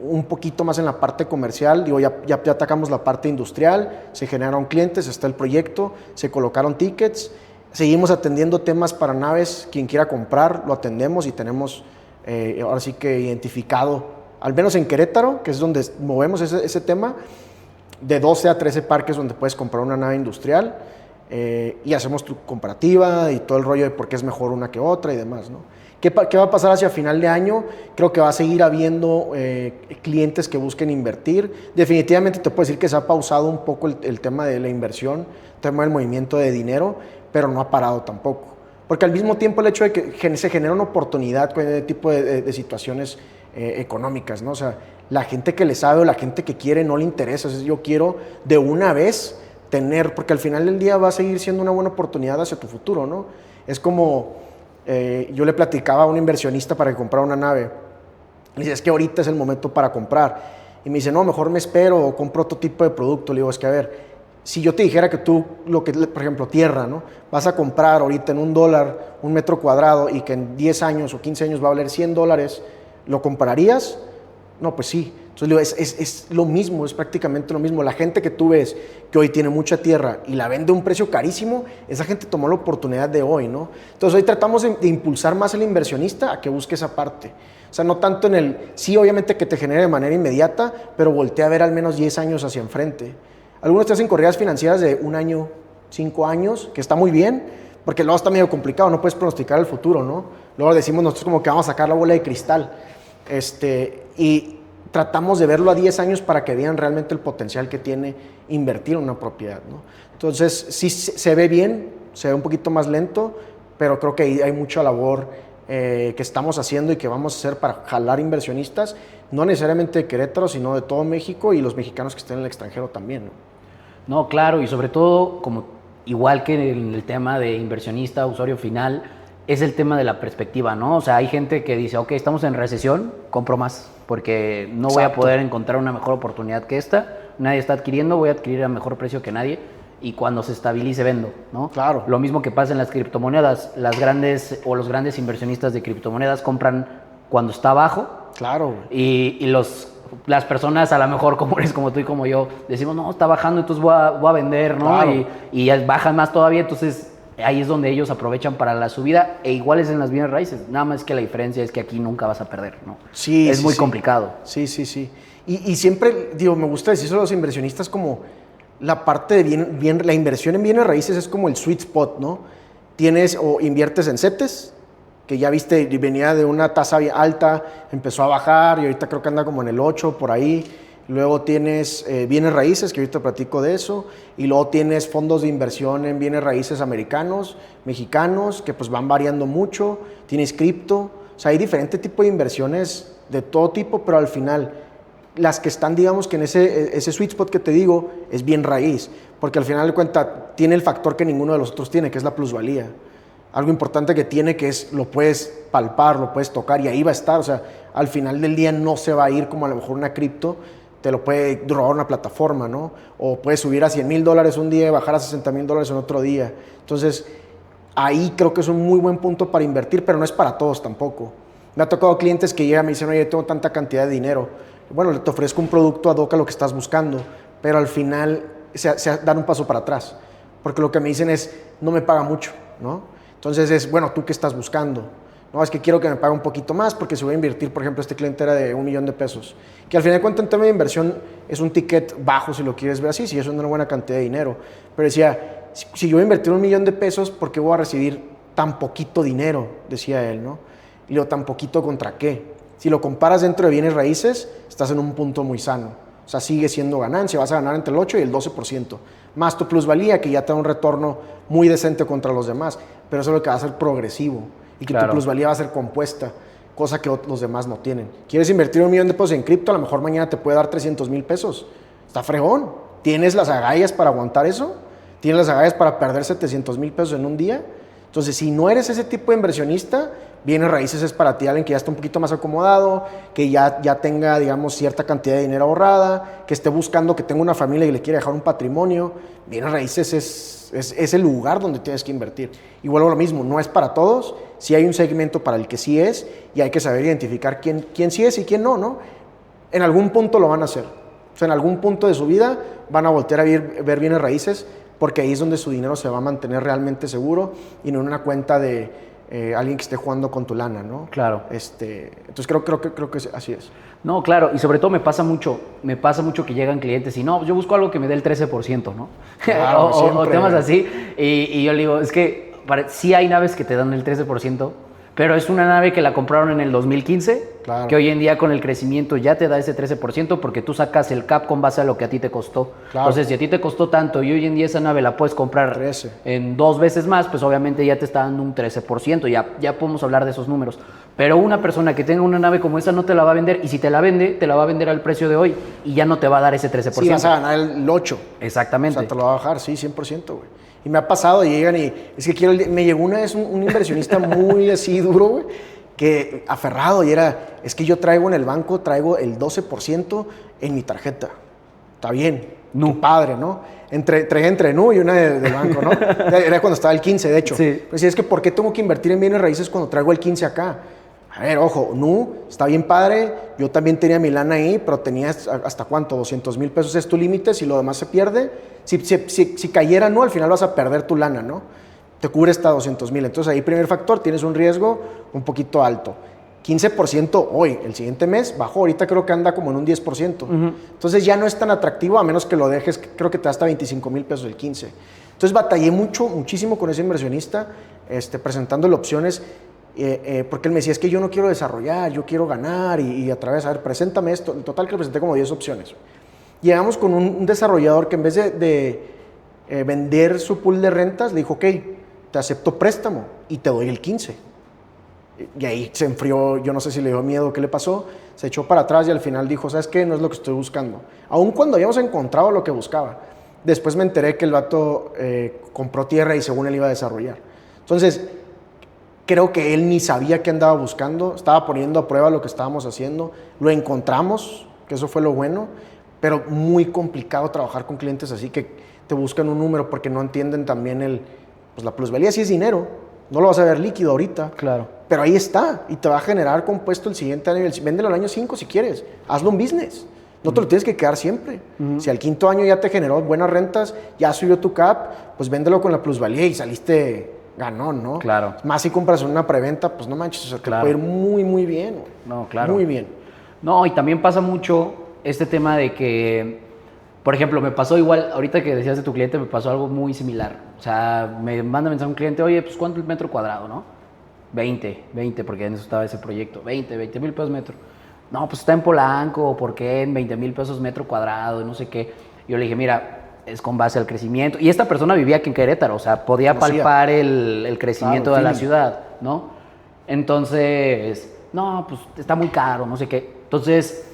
[SPEAKER 2] un poquito más en la parte comercial. Digo, ya atacamos la parte industrial, se generaron clientes, está el proyecto, se colocaron tickets. Seguimos atendiendo temas para naves. Quien quiera comprar, lo atendemos y tenemos ahora sí que identificado, al menos en Querétaro, que es donde movemos ese tema, de 12 a 13 parques donde puedes comprar una nave industrial y hacemos tu comparativa y todo el rollo de por qué es mejor una que otra y demás, ¿no? ¿Qué va a pasar hacia final de año? Creo que va a seguir habiendo clientes que busquen invertir. Definitivamente te puedo decir que se ha pausado un poco el tema de la inversión, el tema del movimiento de dinero, pero no ha parado tampoco. Porque al mismo tiempo el hecho de que se genera una oportunidad con este tipo de situaciones económicas, ¿no? O sea, la gente que le sabe o la gente que quiere no le interesa. O sea, yo quiero de una vez tener, porque al final del día va a seguir siendo una buena oportunidad hacia tu futuro, ¿no? Es como, yo le platicaba a un inversionista para que comprara una nave. Le dice, es que ahorita es el momento para comprar. Y me dice, no, mejor me espero o compro otro tipo de producto. Le digo, es que a ver, si yo te dijera que tú, por ejemplo, tierra, ¿no? Vas a comprar ahorita en $1 un metro cuadrado y que en 10 años o 15 años va a valer $100, ¿lo comprarías? No, pues sí. Entonces digo, es lo mismo, es prácticamente lo mismo. La gente que tú ves que hoy tiene mucha tierra y la vende a un precio carísimo, esa gente tomó la oportunidad de hoy, ¿no? Entonces hoy tratamos de impulsar más al inversionista a que busque esa parte. O sea, no tanto en sí, obviamente que te genere de manera inmediata, pero voltea a ver al menos 10 años hacia enfrente. Algunos te hacen corridas financieras de 1 año, 5 años, que está muy bien, porque luego está medio complicado, no puedes pronosticar el futuro, ¿no? Luego decimos nosotros como que vamos a sacar la bola de cristal. Y tratamos de verlo a 10 años para que vean realmente el potencial que tiene invertir en una propiedad, ¿no? Entonces, sí se ve bien, se ve un poquito más lento, pero creo que hay mucha labor que estamos haciendo y que vamos a hacer para jalar inversionistas, no necesariamente de Querétaro, sino de todo México y los mexicanos que estén en el extranjero también, ¿no?
[SPEAKER 1] No, claro, y sobre todo, como igual que en el tema de inversionista, usuario final, es el tema de la perspectiva, ¿no? O sea, hay gente que dice, ok, estamos en recesión, compro más, porque no voy a poder encontrar una mejor oportunidad que esta, nadie está adquiriendo, voy a adquirir a mejor precio que nadie, y cuando se estabilice vendo, ¿no?
[SPEAKER 2] Claro.
[SPEAKER 1] Lo mismo que pasa en las criptomonedas, los grandes inversionistas de criptomonedas compran cuando está bajo.
[SPEAKER 2] Claro.
[SPEAKER 1] Y las personas, a lo mejor como eres, como tú y como yo, decimos, no, está bajando, entonces voy a vender, ¿no?
[SPEAKER 2] Claro.
[SPEAKER 1] Y bajan más todavía, entonces ahí es donde ellos aprovechan para la subida, e igual es en las bienes raíces, nada más que la diferencia es que aquí nunca vas a perder, ¿no?
[SPEAKER 2] Sí,
[SPEAKER 1] es muy complicado.
[SPEAKER 2] Sí. Y siempre, digo, me gusta decir eso a los inversionistas como la parte de la inversión en bienes raíces es como el sweet spot, ¿no? Tienes o inviertes en CETES, que ya viste, venía de una tasa alta, empezó a bajar y ahorita creo que anda como en el 8, por ahí. Luego tienes bienes raíces, que ahorita platico de eso, y luego tienes fondos de inversión en bienes raíces americanos, mexicanos, que pues van variando mucho, tienes cripto, o sea, hay diferentes tipos de inversiones de todo tipo, pero al final, las que están, digamos, que en ese sweet spot que te digo, es bien raíz, porque al final de cuentas tiene el factor que ninguno de los otros tiene, que es la plusvalía. Algo importante que tiene que es, lo puedes palpar, lo puedes tocar y ahí va a estar, o sea, al final del día no se va a ir como a lo mejor una cripto, te lo puede robar una plataforma, ¿no? O puedes subir a $100,000 un día y bajar a $60,000 en otro día. Entonces, ahí creo que es un muy buen punto para invertir, pero no es para todos tampoco. Me ha tocado clientes que llegan y me dicen, oye, tengo tanta cantidad de dinero. Bueno, te ofrezco un producto ad hoc a lo que estás buscando, pero al final dan un paso para atrás, porque lo que me dicen es, no me paga mucho, ¿no? Entonces es, bueno, ¿tú qué estás buscando? No, es que quiero que me pague un poquito más porque si voy a invertir, por ejemplo, este cliente era de $1 millón, que al final de cuentas en tema de inversión es un ticket bajo si lo quieres ver así, si es una buena cantidad de dinero. Pero decía, si yo voy a invertir $1 millón, ¿por qué voy a recibir tan poquito dinero? Decía él, ¿no? Y lo tan poquito ¿contra qué? Si lo comparas dentro de bienes raíces, estás en un punto muy sano. O sea, sigue siendo ganancia, vas a ganar entre el 8 y el 12%. Más tu plusvalía, que ya te da un retorno muy decente contra los demás. Pero eso es lo que va a ser progresivo. Y que tu plusvalía va a ser compuesta, cosa que los demás no tienen. ¿Quieres invertir $1 millón en cripto? A lo mejor mañana te puede dar $300,000. Está fregón. ¿Tienes las agallas para aguantar eso? ¿Tienes las agallas para perder $700,000 en un día? Entonces, si no eres ese tipo de inversionista, Bienes raíces es para ti alguien que ya está un poquito más acomodado, que ya tenga, digamos, cierta cantidad de dinero ahorrada, que esté buscando, que tenga una familia y le quiere dejar un patrimonio. Bienes raíces es el lugar donde tienes que invertir. Y vuelvo a lo mismo, no es para todos, sí hay un segmento para el que sí es, y hay que saber identificar quién sí es y quién no, ¿no? En algún punto lo van a hacer. O sea, en algún punto de su vida van a voltear a ver bienes raíces, porque ahí es donde su dinero se va a mantener realmente seguro y no en una cuenta de alguien que esté jugando con tu lana, ¿no?
[SPEAKER 1] Claro.
[SPEAKER 2] Entonces creo que así es.
[SPEAKER 1] No, claro, y sobre todo me pasa mucho que llegan clientes y no, yo busco algo que me dé el 13%, ¿no?
[SPEAKER 2] Claro,
[SPEAKER 1] o temas así, y yo le digo, es que sí hay naves que te dan el 13%, pero es una nave que la compraron en el 2015,
[SPEAKER 2] claro,
[SPEAKER 1] que hoy en día con el crecimiento ya te da ese 13% porque tú sacas el cap con base a lo que a ti te costó.
[SPEAKER 2] Claro.
[SPEAKER 1] Entonces, si a ti te costó tanto y hoy en día esa nave la puedes comprar
[SPEAKER 2] 13.
[SPEAKER 1] en 2 veces más, pues obviamente ya te está dando un 13%, ya podemos hablar de esos números. Pero una persona que tenga una nave como esa no te la va a vender, y si te la vende, te la va a vender al precio de hoy y ya no te va a dar ese 13%.
[SPEAKER 2] Sí, vas a ganar el 8.
[SPEAKER 1] Exactamente.
[SPEAKER 2] O sea, te lo va a bajar, sí, 100%, güey. Y me ha pasado, y llegan y es que me llegó una vez un inversionista muy así duro, güey, que aferrado, y es que yo traigo en el banco, traigo el 12% en mi tarjeta. Está bien, qué padre, ¿no? Traía entre NU y una del banco, ¿no? Era cuando estaba el 15, de hecho.
[SPEAKER 1] Sí.
[SPEAKER 2] Pues es que ¿por qué tengo que invertir en bienes raíces cuando traigo el 15 acá? A ver, ojo, NU está bien padre, yo también tenía mi lana ahí, pero tenías hasta ¿cuánto? 200,000 pesos es tu límite, si lo demás se pierde. Si cayera NU, al final vas a perder tu lana, ¿no? Te cubre hasta 200,000. Entonces ahí, primer factor, tienes un riesgo un poquito alto. 15% hoy, el siguiente mes bajó, ahorita creo que anda como en un 10%. Entonces ya no es tan atractivo, a menos que lo dejes, creo que te da hasta 25,000 pesos el 15. Entonces batallé muchísimo con ese inversionista, presentándole opciones, porque él me decía, es que yo no quiero desarrollar, yo quiero ganar, y a través, a ver, preséntame esto. En total que le presenté como 10 opciones. Llegamos con un desarrollador que en vez de vender su pool de rentas, le dijo, ok, te acepto préstamo y te doy el 15. Y ahí se enfrió, yo no sé si le dio miedo o qué le pasó, se echó para atrás y al final dijo, ¿sabes qué? No es lo que estoy buscando. Aun cuando habíamos encontrado lo que buscaba. Después me enteré que el vato compró tierra y según él iba a desarrollar. Entonces, creo que él ni sabía qué andaba buscando, estaba poniendo a prueba lo que estábamos haciendo, lo encontramos, que eso fue lo bueno, pero muy complicado trabajar con clientes así que te buscan un número porque no entienden también pues la plusvalía sí es dinero, no lo vas a ver líquido ahorita.
[SPEAKER 1] Claro.
[SPEAKER 2] Pero ahí está, y te va a generar compuesto el siguiente año, véndelo al año 5 si quieres, hazlo un business, no te lo tienes que quedar siempre. Si al quinto año ya te generó buenas rentas, ya subió tu cap, pues véndelo con la plusvalía y saliste ganón, ¿no?
[SPEAKER 1] Claro.
[SPEAKER 2] Más si compras una preventa, pues no manches, o sea, te puede ir muy, muy bien. Güey.
[SPEAKER 1] No, claro.
[SPEAKER 2] Muy bien.
[SPEAKER 1] No, y también pasa mucho este tema de que, por ejemplo, me pasó igual, ahorita que decías de tu cliente, me pasó algo muy similar. O sea, me manda mensaje un cliente, oye, pues ¿cuánto el metro cuadrado, no? 20, porque en eso estaba ese proyecto, 20 mil pesos metro. No, pues está en Polanco, ¿por qué en 20 mil pesos metro cuadrado? No sé qué. Yo le dije, mira, es con base al crecimiento. Y esta persona vivía aquí en Querétaro, o sea, podía palpar el crecimiento de la ciudad, ¿no? Entonces, no, pues está muy caro, no sé qué. Entonces,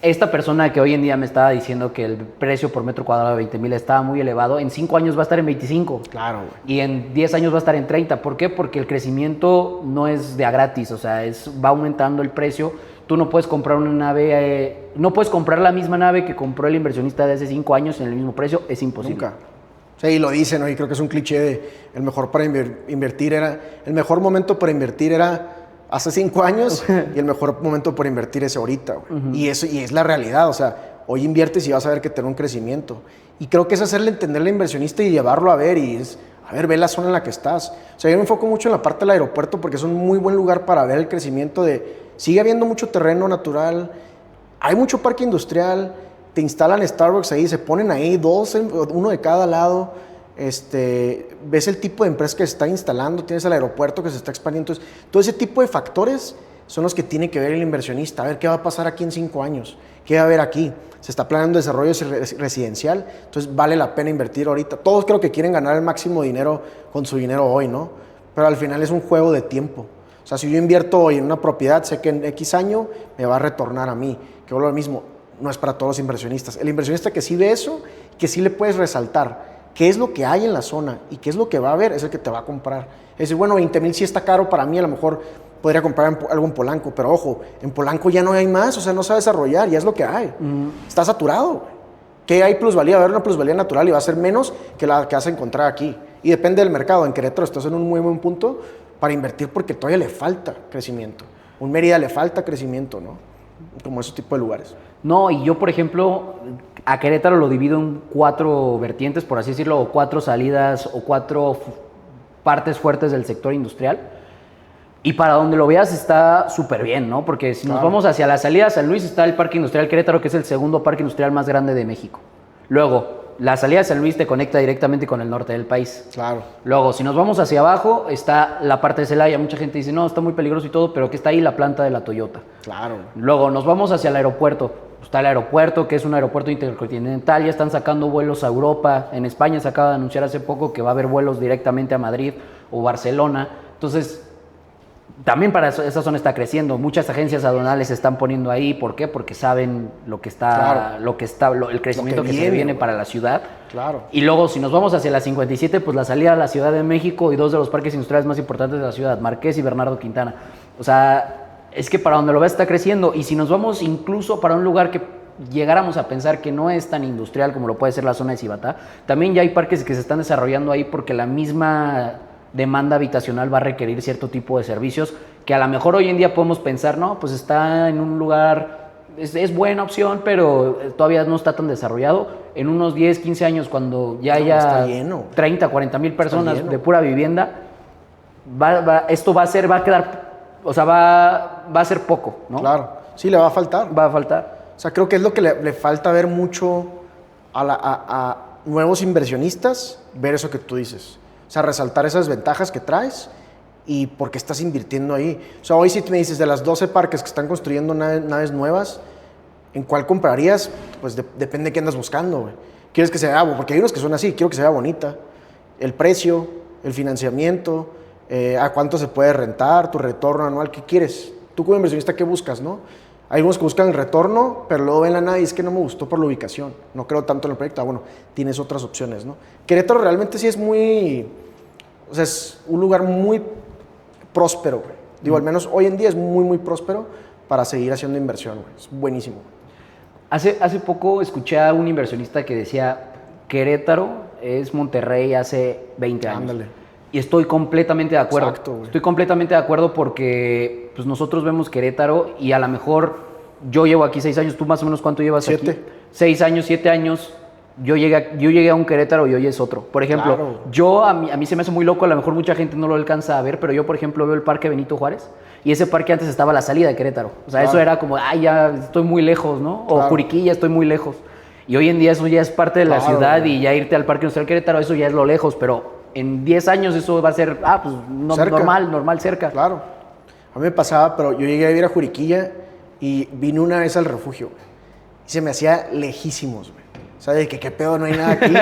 [SPEAKER 1] esta persona que hoy en día me estaba diciendo que el precio por metro cuadrado de 20,000 estaba muy elevado, en 5 años va a estar en 25.
[SPEAKER 2] Claro, güey.
[SPEAKER 1] Y en 10 años va a estar en 30. ¿Por qué? Porque el crecimiento no es de a gratis, o sea, va aumentando el precio. Tú no puedes comprar una nave, no puedes comprar la misma nave que compró el inversionista de hace 5 años en el mismo precio, es imposible.
[SPEAKER 2] Nunca. Sí, y lo dicen, ¿no? Y creo que es un cliché de el mejor momento para invertir era hace 5 años y el mejor momento para invertir es ahorita, güey. Y es la realidad, o sea, hoy inviertes y vas a ver que tiene un crecimiento. Y creo que es hacerle entender al inversionista y llevarlo a ver, ve la zona en la que estás. O sea, yo me enfoco mucho en la parte del aeropuerto porque es un muy buen lugar para ver el crecimiento sigue habiendo mucho terreno natural, hay mucho parque industrial, te instalan Starbucks ahí, se ponen ahí 2, uno de cada lado. Ves el tipo de empresas que se está instalando, tienes el aeropuerto que se está expandiendo. Entonces, todo ese tipo de factores son los que tiene que ver el inversionista. A ver qué va a pasar aquí en 5 años, qué va a haber aquí. Se está planeando desarrollo residencial, entonces vale la pena invertir ahorita. Todos creo que quieren ganar el máximo dinero con su dinero hoy, ¿no? Pero al final es un juego de tiempo. O sea, si yo invierto hoy en una propiedad, sé que en X año me va a retornar a mí. Que vuelvo lo mismo, no es para todos los inversionistas. El inversionista que sí ve eso, que sí le puedes resaltar qué es lo que hay en la zona y qué es lo que va a haber, es el que te va a comprar. Es decir, bueno, 20,000 sí está caro para mí, a lo mejor podría comprar algo en Polanco, pero ojo, en Polanco ya no hay más, o sea, no se va a desarrollar, ya es lo que hay. Está saturado, güey. ¿Qué hay plusvalía? Va a haber una plusvalía natural y va a ser menos que la que vas a encontrar aquí. Y depende del mercado. En Querétaro estás en un muy buen punto para invertir porque todavía le falta crecimiento. Un Mérida le falta crecimiento, ¿no? Como ese tipo de lugares.
[SPEAKER 1] No, y yo, por ejemplo, a Querétaro lo divido en 4 vertientes, por así decirlo, o 4 salidas, o 4 partes fuertes del sector industrial. Y para donde lo veas está súper bien, ¿no? Porque si nos vamos hacia la salida de San Luis está el Parque Industrial Querétaro, que es el segundo parque industrial más grande de México. Luego, la salida de San Luis te conecta directamente con el norte del país.
[SPEAKER 2] Claro.
[SPEAKER 1] Luego, si nos vamos hacia abajo, está la parte de Celaya. Mucha gente dice, no, está muy peligroso y todo, pero que está ahí la planta de la Toyota.
[SPEAKER 2] Claro.
[SPEAKER 1] Luego, nos vamos hacia el aeropuerto. Está el aeropuerto, que es un aeropuerto intercontinental. Ya están sacando vuelos a Europa. En España se acaba de anunciar hace poco que va a haber vuelos directamente a Madrid o Barcelona. Entonces, también para esa zona está creciendo. Muchas agencias aduanales se están poniendo ahí. ¿Por qué? Porque saben lo que está, el crecimiento que se viene para la ciudad.
[SPEAKER 2] Claro.
[SPEAKER 1] Y luego, si nos vamos hacia la 57, pues la salida a la Ciudad de México y 2 de los parques industriales más importantes de la ciudad, Marqués y Bernardo Quintana. O sea, es que para donde lo ves está creciendo. Y si nos vamos incluso para un lugar que llegáramos a pensar que no es tan industrial como lo puede ser la zona de Cibatá, también ya hay parques que se están desarrollando ahí porque la misma demanda habitacional va a requerir cierto tipo de servicios que a lo mejor hoy en día podemos pensar, no, pues está en un lugar, es buena opción, pero todavía no está tan desarrollado. En unos 10, 15 años, cuando ya haya 30, 40 mil personas de pura vivienda, esto va a quedar, o sea, va a ser poco, ¿no?
[SPEAKER 2] Claro, sí, le va a faltar.
[SPEAKER 1] Va a faltar.
[SPEAKER 2] O sea, creo que es lo que le falta ver mucho a nuevos inversionistas, ver eso que tú dices. O sea, resaltar esas ventajas que traes y por qué estás invirtiendo ahí. O sea, hoy si me dices de las 12 parques que están construyendo naves nuevas, ¿en cuál comprarías? Pues depende de qué andas buscando, güey. ¿Quieres que sea porque hay unos que son así, quiero que sea bonita. El precio, el financiamiento, a cuánto se puede rentar, tu retorno anual, ¿qué quieres? Tú como inversionista, ¿qué buscas, no? Hay unos que buscan el retorno, pero luego ven la nave y es que no me gustó por la ubicación. No creo tanto en el proyecto. Bueno, tienes otras opciones, ¿no? Querétaro realmente sí es muy... O sea, es un lugar muy próspero, güey. Digo, al menos hoy en día es muy, muy próspero para seguir haciendo inversión, güey. Es buenísimo.
[SPEAKER 1] Hace poco escuché a un inversionista que decía, Querétaro es Monterrey hace 20 años.
[SPEAKER 2] Ándale.
[SPEAKER 1] Y estoy completamente de acuerdo.
[SPEAKER 2] Exacto, güey.
[SPEAKER 1] Estoy completamente de acuerdo porque pues, nosotros vemos Querétaro y a lo mejor yo llevo aquí 6 años. ¿Tú más o menos cuánto llevas
[SPEAKER 2] 7.
[SPEAKER 1] aquí? 6 años, 7 años. Yo llegué a un Querétaro y hoy es otro. Por ejemplo,
[SPEAKER 2] claro.
[SPEAKER 1] a mí se me hace muy loco, a lo mejor mucha gente no lo alcanza a ver, pero yo, por ejemplo, veo el Parque Benito Juárez y ese parque antes estaba a la salida de Querétaro. O sea, eso era como, ya estoy muy lejos, ¿no? O Juriquilla, estoy muy lejos. Y hoy en día eso ya es parte de la ciudad y ya irte al Parque Industrial Querétaro, eso ya es lo lejos, pero en 10 años eso va a ser, pues normal, cerca.
[SPEAKER 2] Claro. A mí me pasaba, pero yo llegué a vivir a Juriquilla y vine una vez al refugio, güey. Y se me hacía lejísimos, güey. O sea, de que qué pedo, no hay nada aquí.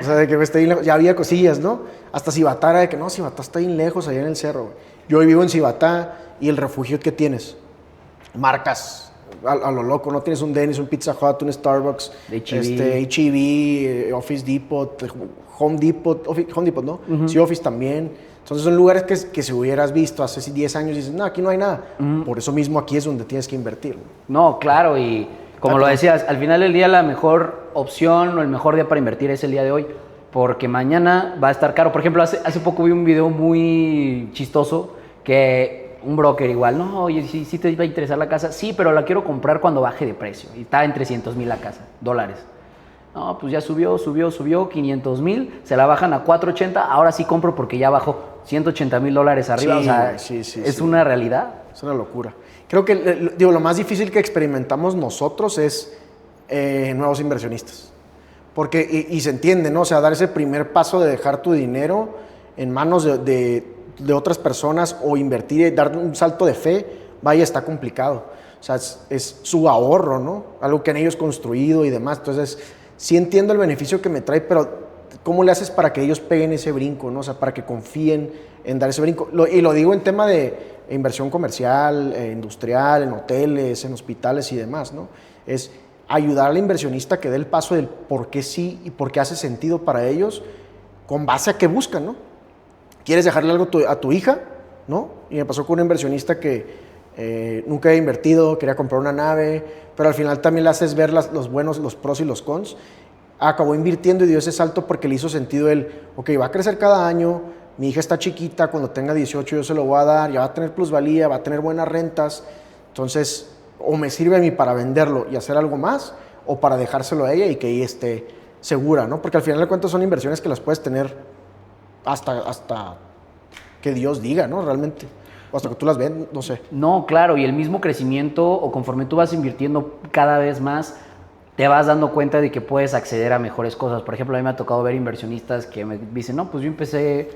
[SPEAKER 2] O sea, de que está bien lejos. Ya había cosillas, ¿no? Hasta Cibatá era de que no, Cibatá está bien lejos, allá en el cerro, güey. Yo hoy vivo en Cibatá y el refugio que tienes, marcas a lo loco, ¿no? Tienes un Denny's, un Pizza Hut, un Starbucks, H-E-B, Office Depot, Home Depot, ¿no? Uh-huh. Sí, Office también. Entonces son lugares que si hubieras visto hace 10 años dices, no, aquí no hay nada. Uh-huh. Por eso mismo aquí es donde tienes que invertir.
[SPEAKER 1] No, claro, y como lo decías, al final del día la mejor opción o el mejor día para invertir es el día de hoy, porque mañana va a estar caro. Por ejemplo, hace poco vi un video muy chistoso que un broker igual, no, oye, sí te va a interesar la casa, sí, pero la quiero comprar cuando baje de precio, y está en 300,000 la casa, dólares. No, pues ya subió, 500,000, se la bajan a 480, ahora sí compro porque ya bajó $180,000 arriba,
[SPEAKER 2] sí,
[SPEAKER 1] o sea, es una realidad.
[SPEAKER 2] Es una locura. Creo que, lo más difícil que experimentamos nosotros es nuevos inversionistas. Porque, y se entiende, ¿no? O sea, dar ese primer paso de dejar tu dinero en manos de otras personas o invertir, dar un salto de fe, vaya, está complicado. O sea, es su ahorro, ¿no? Algo que han ellos construido y demás. Entonces, sí entiendo el beneficio que me trae, pero ¿cómo le haces para que ellos peguen ese brinco, ¿no? O sea, para que confíen en dar ese brinco. Y lo digo en tema de inversión comercial, industrial, en hoteles, en hospitales y demás, ¿no? Es ayudar al inversionista que dé el paso del por qué sí y por qué hace sentido para ellos con base a qué buscan, ¿no? ¿Quieres dejarle algo a tu hija? ¿no? Y me pasó con un inversionista que nunca había invertido, quería comprar una nave, pero al final también le haces ver los buenos, los pros y los cons. Acabó invirtiendo y dio ese salto porque le hizo sentido ok, va a crecer cada año, mi hija está chiquita, cuando tenga 18 yo se lo voy a dar, ya va a tener plusvalía, va a tener buenas rentas, entonces o me sirve a mí para venderlo y hacer algo más, o para dejárselo a ella y que ella esté segura, ¿no? Porque al final de cuentas son inversiones que las puedes tener hasta que Dios diga, ¿no? Realmente. O hasta que tú las ves, no sé.
[SPEAKER 1] No, claro, y el mismo crecimiento, o conforme tú vas invirtiendo cada vez más, te vas dando cuenta de que puedes acceder a mejores cosas. Por ejemplo, a mí me ha tocado ver inversionistas que me dicen, no, pues yo empecé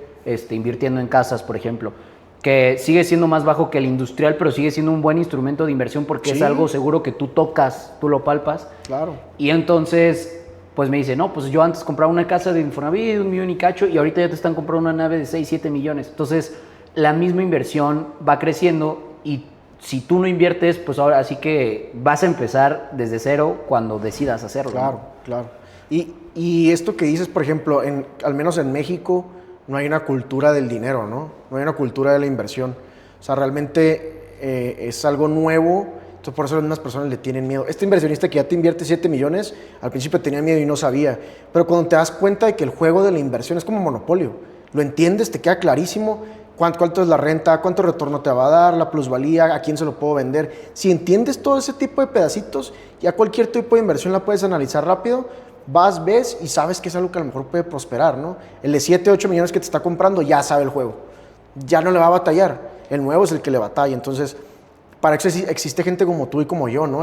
[SPEAKER 1] invirtiendo en casas, por ejemplo, que sigue siendo más bajo que el industrial, pero sigue siendo un buen instrumento de inversión porque
[SPEAKER 2] Sí.
[SPEAKER 1] es algo seguro que tú tocas, tú lo palpas.
[SPEAKER 2] Claro.
[SPEAKER 1] Y entonces, pues me dice, no, pues yo antes compraba una casa de Infonavit de 1 millón y cacho y ahorita ya te están comprando una nave de 6, 7 millones. Entonces, la misma inversión va creciendo y si tú no inviertes, pues ahora sí que vas a empezar desde cero cuando decidas hacerlo.
[SPEAKER 2] Claro,
[SPEAKER 1] ¿no?
[SPEAKER 2] claro. Y esto que dices, por ejemplo, al menos en México, no hay una cultura del dinero, ¿no? No hay una cultura de la inversión. O sea, realmente es algo nuevo, entonces por eso algunas personas le tienen miedo. Este inversionista que ya te invierte 7 millones, al principio tenía miedo y no sabía, pero cuando te das cuenta de que el juego de la inversión es como monopolio, lo entiendes, te queda clarísimo cuánto es la renta, cuánto retorno te va a dar, la plusvalía, a quién se lo puedo vender. Si entiendes todo ese tipo de pedacitos, ya cualquier tipo de inversión la puedes analizar rápido, vas, ves y sabes que es algo que a lo mejor puede prosperar, ¿no? El de 7, 8 millones que te está comprando ya sabe el juego, ya no le va a batallar, el nuevo es el que le batalla. Entonces, para eso existe gente como tú y como yo, ¿no?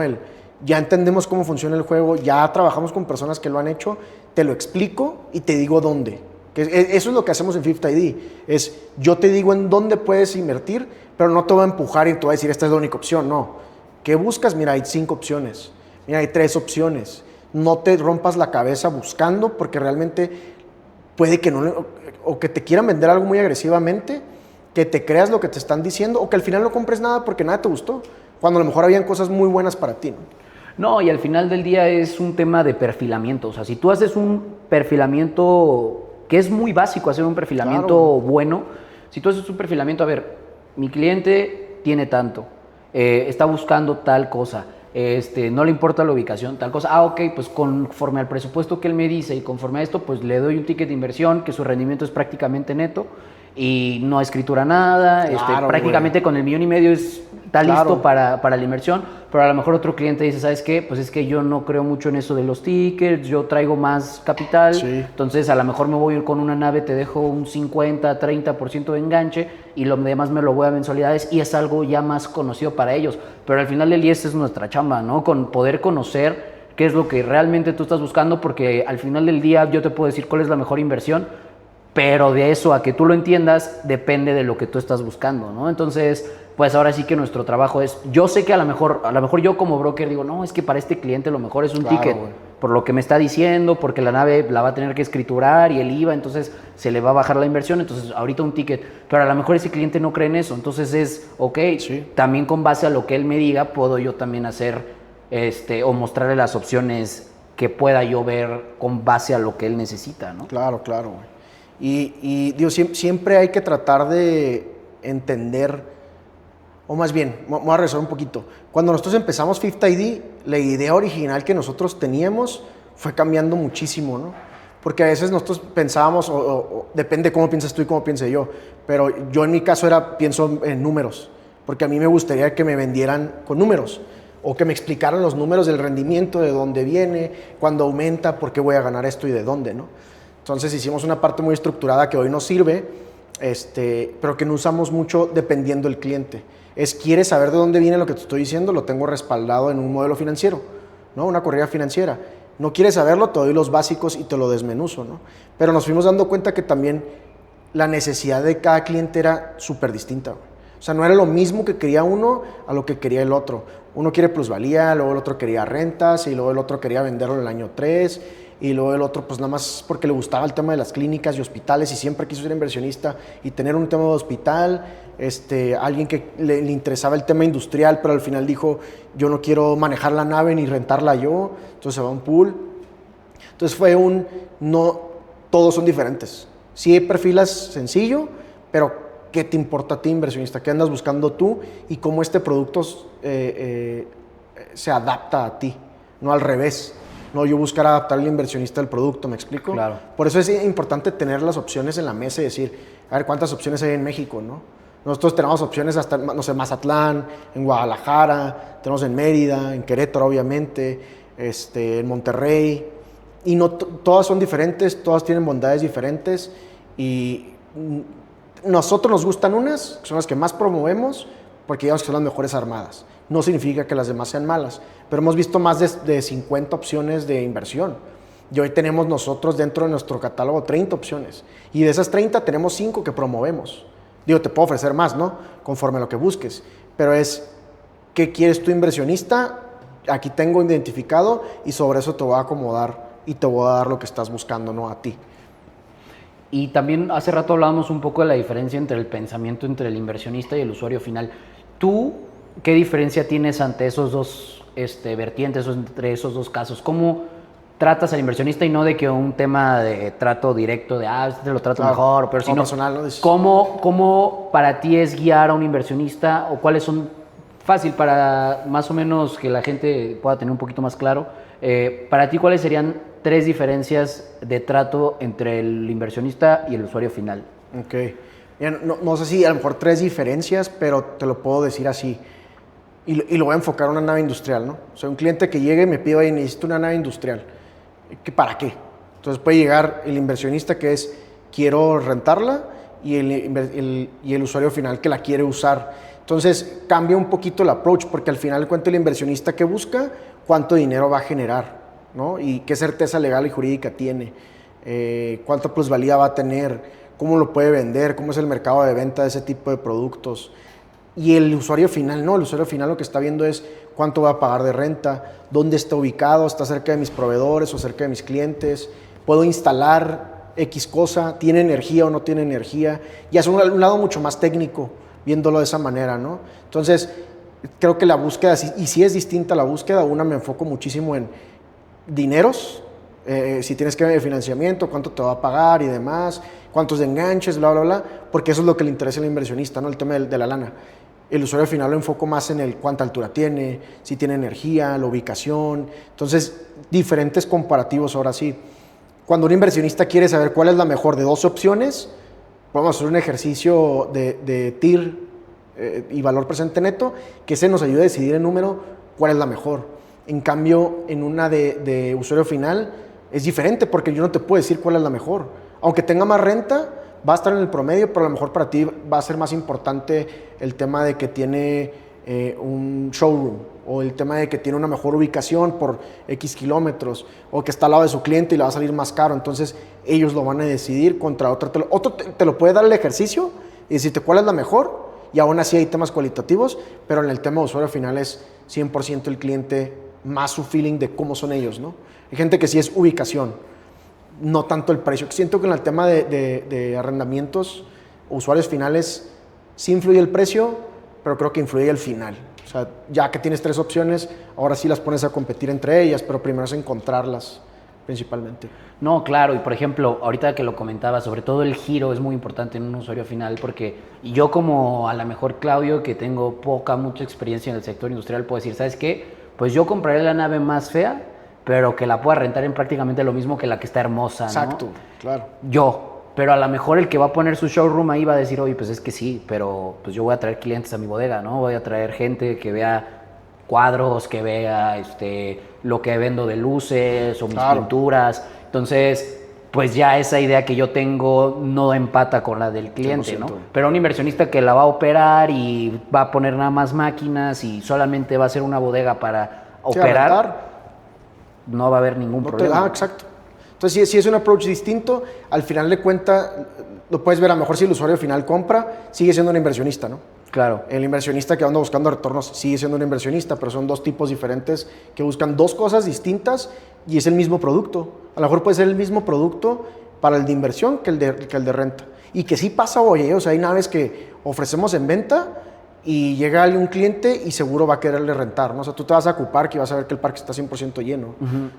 [SPEAKER 2] Ya entendemos cómo funciona el juego, ya trabajamos con personas que lo han hecho, te lo explico y te digo dónde. Eso es lo que hacemos en Fifth ID, es yo te digo en dónde puedes invertir, pero no te voy a empujar y te voy a decir esta es la única opción, no. ¿Qué buscas? Mira, hay 5 opciones, mira, hay 3 opciones. No te rompas la cabeza buscando porque realmente puede que no, o que te quieran vender algo muy agresivamente, que te creas lo que te están diciendo o que al final no compres nada porque nada te gustó, cuando a lo mejor habían cosas muy buenas para ti, ¿no?
[SPEAKER 1] No, y al final del día es un tema de perfilamiento. O sea, si tú haces un perfilamiento, que es muy básico hacer un perfilamiento
[SPEAKER 2] Claro.
[SPEAKER 1] bueno, si tú haces un perfilamiento, a ver, mi cliente tiene tanto, está buscando tal cosa, no le importa la ubicación, tal cosa. Ah, ok, pues conforme al presupuesto que él me dice y conforme a esto, pues le doy un ticket de inversión que su rendimiento es prácticamente neto y no escritura nada,
[SPEAKER 2] Claro,
[SPEAKER 1] prácticamente
[SPEAKER 2] güey.
[SPEAKER 1] con el 1,5 millones está
[SPEAKER 2] Claro.
[SPEAKER 1] listo para la inversión, pero a lo mejor otro cliente dice, ¿sabes qué? Pues es que yo no creo mucho en eso de los tickets, yo traigo más capital,
[SPEAKER 2] Sí.
[SPEAKER 1] entonces a lo mejor me voy a ir con una nave, te dejo un 50, 30% de enganche y lo demás me lo voy a mensualidades y es algo ya más conocido para ellos, pero al final del día esa es nuestra chamba, ¿no? Con poder conocer qué es lo que realmente tú estás buscando, porque al final del día yo te puedo decir cuál es la mejor inversión, pero de eso a que tú lo entiendas depende de lo que tú estás buscando, ¿no? Entonces, pues ahora sí que nuestro trabajo es, yo sé que a lo mejor yo como broker digo, no, es que para este cliente lo mejor es un
[SPEAKER 2] Claro,
[SPEAKER 1] ticket,
[SPEAKER 2] güey.
[SPEAKER 1] por lo que me está diciendo, porque la nave la va a tener que escriturar y el IVA, entonces se le va a bajar la inversión, entonces ahorita un ticket, pero a lo mejor ese cliente no cree en eso, entonces es, ok,
[SPEAKER 2] Sí.
[SPEAKER 1] también con base a lo que él me diga, puedo yo también hacer, o mostrarle las opciones que pueda yo ver con base a lo que él necesita, ¿no?
[SPEAKER 2] Claro, claro, güey. Y digo, siempre hay que tratar de entender, o más bien, voy a regresar un poquito. Cuando nosotros empezamos Fifth ID, la idea original que nosotros teníamos fue cambiando muchísimo, ¿no? Porque a veces nosotros pensábamos, depende cómo piensas tú y cómo piense yo, pero yo en mi caso pienso en números, porque a mí me gustaría que me vendieran con números, o que me explicaran los números del rendimiento, de dónde viene, cuándo aumenta, por qué voy a ganar esto y de dónde, ¿no? Entonces hicimos una parte muy estructurada que hoy nos sirve, pero que no usamos mucho dependiendo del cliente. ¿Quieres saber de dónde viene lo que te estoy diciendo? Lo tengo respaldado en un modelo financiero, ¿no? Una corrida financiera. No quieres saberlo, te doy los básicos y te lo desmenuzo, ¿no? Pero nos fuimos dando cuenta que también la necesidad de cada cliente era súper distinta, güey. O sea, no era lo mismo que quería uno a lo que quería el otro. Uno quiere plusvalía, luego el otro quería rentas y luego el otro quería venderlo en el año 3 y luego el otro pues nada más porque le gustaba el tema de las clínicas y hospitales y siempre quiso ser inversionista y tener un tema de hospital. Alguien que le interesaba el tema industrial, pero al final dijo, yo no quiero manejar la nave ni rentarla yo, entonces se va a un pool. Entonces no, todos son diferentes. Sí hay perfiles sencillo, pero qué te importa a ti, inversionista, qué andas buscando tú y cómo este producto se adapta a ti, no al revés. No, yo buscar adaptar al inversionista al producto, ¿me explico?
[SPEAKER 1] Claro.
[SPEAKER 2] Por eso es importante tener las opciones en la mesa y decir, a ver, ¿cuántas opciones hay en México, no? Nosotros tenemos opciones hasta, no sé, Mazatlán, en Guadalajara, tenemos en Mérida, en Querétaro, obviamente, en Monterrey, y no todas son diferentes, todas tienen bondades diferentes, y nosotros nos gustan unas, que son las que más promovemos, porque digamos que son las mejores armadas. No significa que las demás sean malas, pero hemos visto más de 50 opciones de inversión. Y hoy tenemos nosotros dentro de nuestro catálogo 30 opciones. Y de esas 30 tenemos 5 que promovemos. Digo, te puedo ofrecer más, ¿no? Conforme a lo que busques. Pero es, ¿qué quieres tu inversionista? Aquí tengo identificado y sobre eso te voy a acomodar y te voy a dar lo que estás buscando, ¿no? A ti.
[SPEAKER 1] Y también hace rato hablábamos un poco de la diferencia entre el pensamiento entre el inversionista y el usuario final. ¿Tú qué diferencia tienes ante esos dos vertientes, entre esos dos casos? ¿Cómo tratas al inversionista y no de que un tema de trato directo de, este te lo trato mejor, pero sino
[SPEAKER 2] personal, ¿no?
[SPEAKER 1] ¿cómo para ti es guiar a un inversionista o cuáles son, fácil para más o menos que la gente pueda tener un poquito más claro, para ti cuáles serían 3 diferencias de trato entre el inversionista y el usuario final?
[SPEAKER 2] Ok. No sé si a lo mejor 3 diferencias, pero te lo puedo decir así. Y lo voy a enfocar a una nave industrial, ¿no? O sea, un cliente que llegue y me pide, oye, necesito una nave industrial. ¿Para qué? Entonces puede llegar el inversionista que es, quiero rentarla, y el usuario final que la quiere usar. Entonces cambia un poquito el approach, porque al final cuenta el inversionista que busca, cuánto dinero va a generar, ¿no? Y qué certeza legal y jurídica tiene, cuánta plusvalía va a tener, cómo lo puede vender, cómo es el mercado de venta de ese tipo de productos. Y el usuario final no, el usuario final lo que está viendo es cuánto va a pagar de renta, dónde está ubicado, está cerca de mis proveedores o cerca de mis clientes, puedo instalar X cosa, tiene energía o no tiene energía. Ya es un lado mucho más técnico, viéndolo de esa manera, ¿no? Entonces, creo que la búsqueda, y si es distinta la búsqueda, una me enfoco muchísimo en dineros, si tienes que ver el financiamiento, cuánto te va a pagar y demás, cuántos de enganches, bla, bla, bla, porque eso es lo que le interesa al inversionista, ¿no? El tema de la lana. El usuario final lo enfoco más en el cuánta altura tiene, si tiene energía, la ubicación. Entonces, diferentes comparativos ahora sí. Cuando un inversionista quiere saber cuál es la mejor de 2 opciones, vamos a hacer un ejercicio de TIR y valor presente neto, que se nos ayude a decidir en número cuál es la mejor. En cambio, en una de usuario final es diferente, porque yo no te puedo decir cuál es la mejor. Aunque tenga más renta, va a estar en el promedio, pero a lo mejor para ti va a ser más importante el tema de que tiene un showroom, o el tema de que tiene una mejor ubicación por X kilómetros, o que está al lado de su cliente y le va a salir más caro. Entonces ellos lo van a decidir contra otro. Otro te lo puede dar el ejercicio y decirte cuál es la mejor, y aún así hay temas cualitativos, pero en el tema de usuario final es 100% el cliente, más su feeling de cómo son ellos, ¿no? Hay gente que sí es ubicación, no tanto el precio. Siento que en el tema de arrendamientos, usuarios finales, sí influye el precio, pero creo que influye el final. O sea, ya que tienes 3 opciones, ahora sí las pones a competir entre ellas, pero primero es encontrarlas principalmente.
[SPEAKER 1] No, claro, y por ejemplo, ahorita que lo comentaba, sobre todo el giro es muy importante en un usuario final, porque yo como a lo mejor Claudio, que tengo mucha experiencia en el sector industrial, puedo decir, ¿sabes qué? Pues yo compraré la nave más fea, pero que la pueda rentar en prácticamente lo mismo que la que está hermosa, ¿no?
[SPEAKER 2] Exacto, claro.
[SPEAKER 1] Pero a lo mejor el que va a poner su showroom ahí va a decir, oye, pues es que sí, pero pues yo voy a traer clientes a mi bodega, ¿no? Voy a traer gente que vea cuadros, que vea lo que vendo de luces o mis pinturas. Entonces, pues ya esa idea que yo tengo no empata con la del cliente, 100%. ¿No? Pero un inversionista que la va a operar y va a poner nada más máquinas y solamente va a ser una bodega para operar, no va a haber ningún problema.
[SPEAKER 2] Exacto. Entonces, si es un approach distinto, al final de cuentas, lo puedes ver, a lo mejor si el usuario final compra, sigue siendo un inversionista, ¿no?
[SPEAKER 1] Claro.
[SPEAKER 2] El inversionista que anda buscando retornos sigue siendo un inversionista, pero son 2 tipos diferentes que buscan 2 cosas distintas y es el mismo producto. A lo mejor puede ser el mismo producto para el de inversión que el de renta. Y que sí pasa hoy, o sea, hay naves que ofrecemos en venta y llega un cliente y seguro va a quererle rentar, ¿no? O sea, tú te vas a Cupark y vas a ver que el parque está 100% lleno,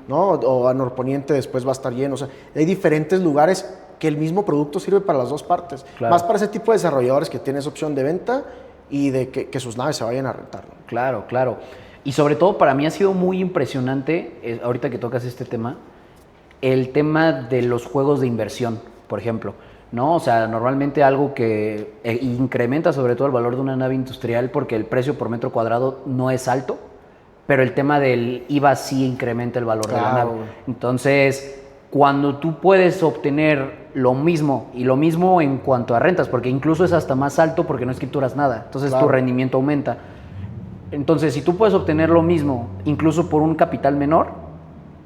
[SPEAKER 2] ¿no? O a Norponiente después va a estar lleno. O sea, hay diferentes lugares que el mismo producto sirve para las dos partes.
[SPEAKER 1] Claro.
[SPEAKER 2] Más para ese tipo de desarrolladores que tienen esa opción de venta y de que sus naves se vayan a rentar, ¿no?
[SPEAKER 1] Claro, claro. Y sobre todo para mí ha sido muy impresionante, ahorita que tocas este tema, el tema de los juegos de inversión, por ejemplo, ¿no? O sea, normalmente algo que incrementa sobre todo el valor de una nave industrial porque el precio por metro cuadrado no es alto, pero el tema del IVA sí incrementa el valor de la nave. Entonces, cuando tú puedes obtener lo mismo, y lo mismo en cuanto a rentas, porque incluso es hasta más alto porque no escrituras nada, entonces tu rendimiento aumenta. Entonces, si tú puedes obtener lo mismo, incluso por un capital menor,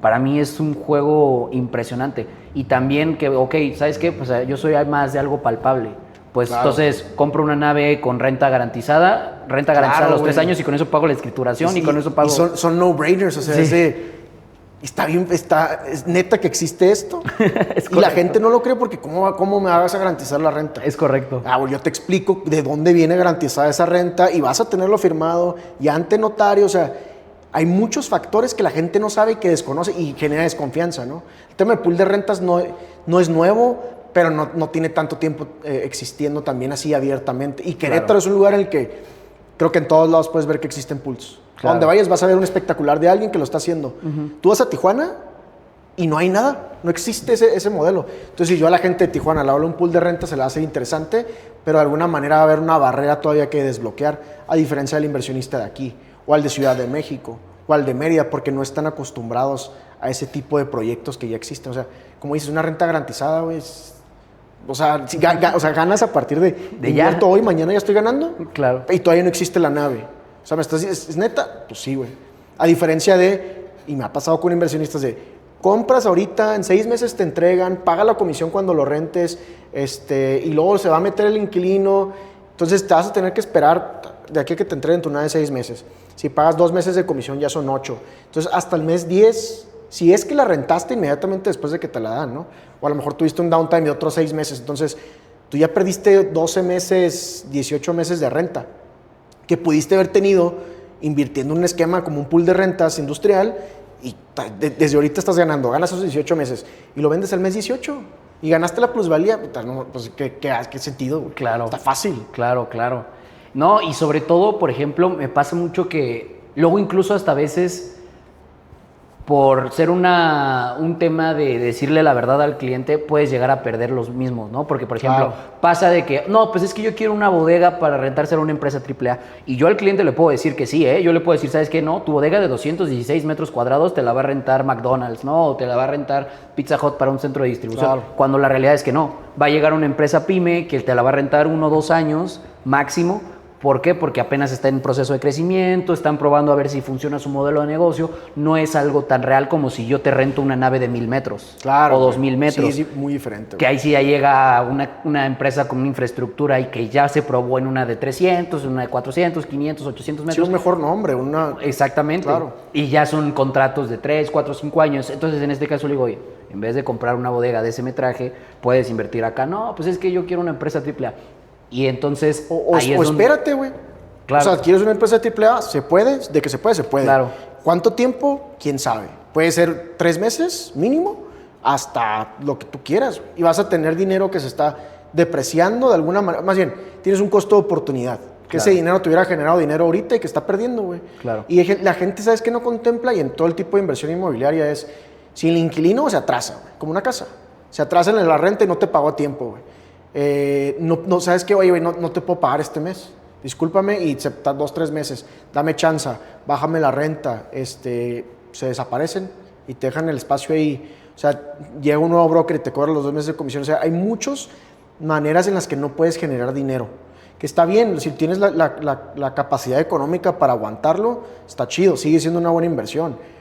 [SPEAKER 1] para mí es un juego impresionante. Y también que, ok, ¿sabes qué? Pues yo soy más de algo palpable. Pues entonces compro una nave con renta garantizada a los 3 años y con eso pago la escrituración y con eso pago...
[SPEAKER 2] Y son no-brainers, o sea, está bien, es neta que existe esto. Y la gente no lo cree porque ¿cómo me vas a garantizar la renta?
[SPEAKER 1] Es correcto.
[SPEAKER 2] Bueno, yo te explico de dónde viene garantizada esa renta y vas a tenerlo firmado y ante notario, o sea, hay muchos factores que la gente no sabe y que desconoce y genera desconfianza, ¿no? El tema del pool de rentas no es nuevo, pero no tiene tanto tiempo existiendo también así abiertamente. Y Querétaro es un lugar en el que creo que en todos lados puedes ver que existen pools. Claro. A donde vayas vas a ver un espectacular de alguien que lo está haciendo. Tú vas a Tijuana y no hay nada, no existe ese modelo. Entonces, si yo a la gente de Tijuana le hablo de un pool de renta, se le hace interesante, pero de alguna manera va a haber una barrera todavía que desbloquear, a diferencia del inversionista de aquí, o al de Ciudad de México, o al de Mérida, porque no están acostumbrados a ese tipo de proyectos que ya existen. O sea, como dices, una renta garantizada, güey, o sea, ganas a partir de ya. Hoy, mañana ya estoy ganando.
[SPEAKER 1] Claro.
[SPEAKER 2] Y todavía no existe la nave. O sea, ¿es neta? Pues sí, güey. A diferencia y me ha pasado con inversionistas compras ahorita, en 6 meses te entregan, paga la comisión cuando lo rentes, y luego se va a meter el inquilino. Entonces te vas a tener que esperar de aquí a que te entreguen tu nave 6 meses. Si pagas 2 meses de comisión ya son 8. Entonces hasta el mes 10, si es que la rentaste inmediatamente después de que te la dan, ¿no? O a lo mejor tuviste un downtime de otros 6 meses. Entonces tú ya perdiste 12 meses, 18 meses de renta que pudiste haber tenido invirtiendo en un esquema como un pool de rentas industrial y desde ahorita estás ganas esos 18 meses y lo vendes al mes 18 y ganaste la plusvalía. Pues ¿qué sentido, güey?
[SPEAKER 1] Claro.
[SPEAKER 2] Está fácil.
[SPEAKER 1] Claro. No, y sobre todo, por ejemplo, me pasa mucho que luego incluso hasta veces por ser un tema de decirle la verdad al cliente, puedes llegar a perder los mismos, ¿no? Porque, por ejemplo, pasa de que, no, pues es que yo quiero una bodega para rentársela a una empresa AAA. Y yo al cliente le puedo decir que sí, ¿eh? Yo le puedo decir, ¿sabes qué? No, tu bodega de 216 metros cuadrados te la va a rentar McDonald's, ¿no? O te la va a rentar Pizza Hut para un centro de distribución. Claro. Cuando la realidad es que no. Va a llegar una empresa pyme que te la va a rentar 1 o 2 años máximo. ¿Por qué? Porque apenas está en proceso de crecimiento, están probando a ver si funciona su modelo de negocio. No es algo tan real como si yo te rento una nave de 1,000 metros o 2,000 metros.
[SPEAKER 2] Sí, muy diferente.
[SPEAKER 1] Que ahí sí ya llega una empresa con una infraestructura y que ya se probó en una de 300, en una de 400, 500, 800 metros.
[SPEAKER 2] Sí, un mejor nombre.
[SPEAKER 1] Exactamente. Claro. Y ya son contratos de 3, 4, 5 años. Entonces, en este caso le digo, oye, en vez de comprar una bodega de ese metraje, puedes invertir acá. No, pues es que yo quiero una empresa AAA. Y entonces...
[SPEAKER 2] ahí es espérate, güey. Claro. O sea, ¿quieres una empresa AAA? ¿Se puede? De que se puede, se puede.
[SPEAKER 1] Claro.
[SPEAKER 2] ¿Cuánto tiempo? ¿Quién sabe? Puede ser 3 meses mínimo, hasta lo que tú quieras. Y vas a tener dinero que se está depreciando de alguna manera. Más bien, tienes un costo de oportunidad. Que ese dinero te hubiera generado dinero ahorita y que está perdiendo, güey.
[SPEAKER 1] Claro.
[SPEAKER 2] Y la gente, ¿sabes qué no contempla? Y en todo el tipo de inversión inmobiliaria es, si el inquilino se atrasa, güey, como una casa. Se atrasa en la renta y no te pagó a tiempo, güey. No sabes que, oye, no te puedo pagar este mes, discúlpame, y 2, 3 meses, dame chance, bájame la renta, se desaparecen y te dejan el espacio ahí. O sea, llega un nuevo broker y te cobra los 2 meses de comisión. O sea, hay muchas maneras en las que no puedes generar dinero, que está bien, si tienes la capacidad económica para aguantarlo, está chido, sigue siendo una buena inversión.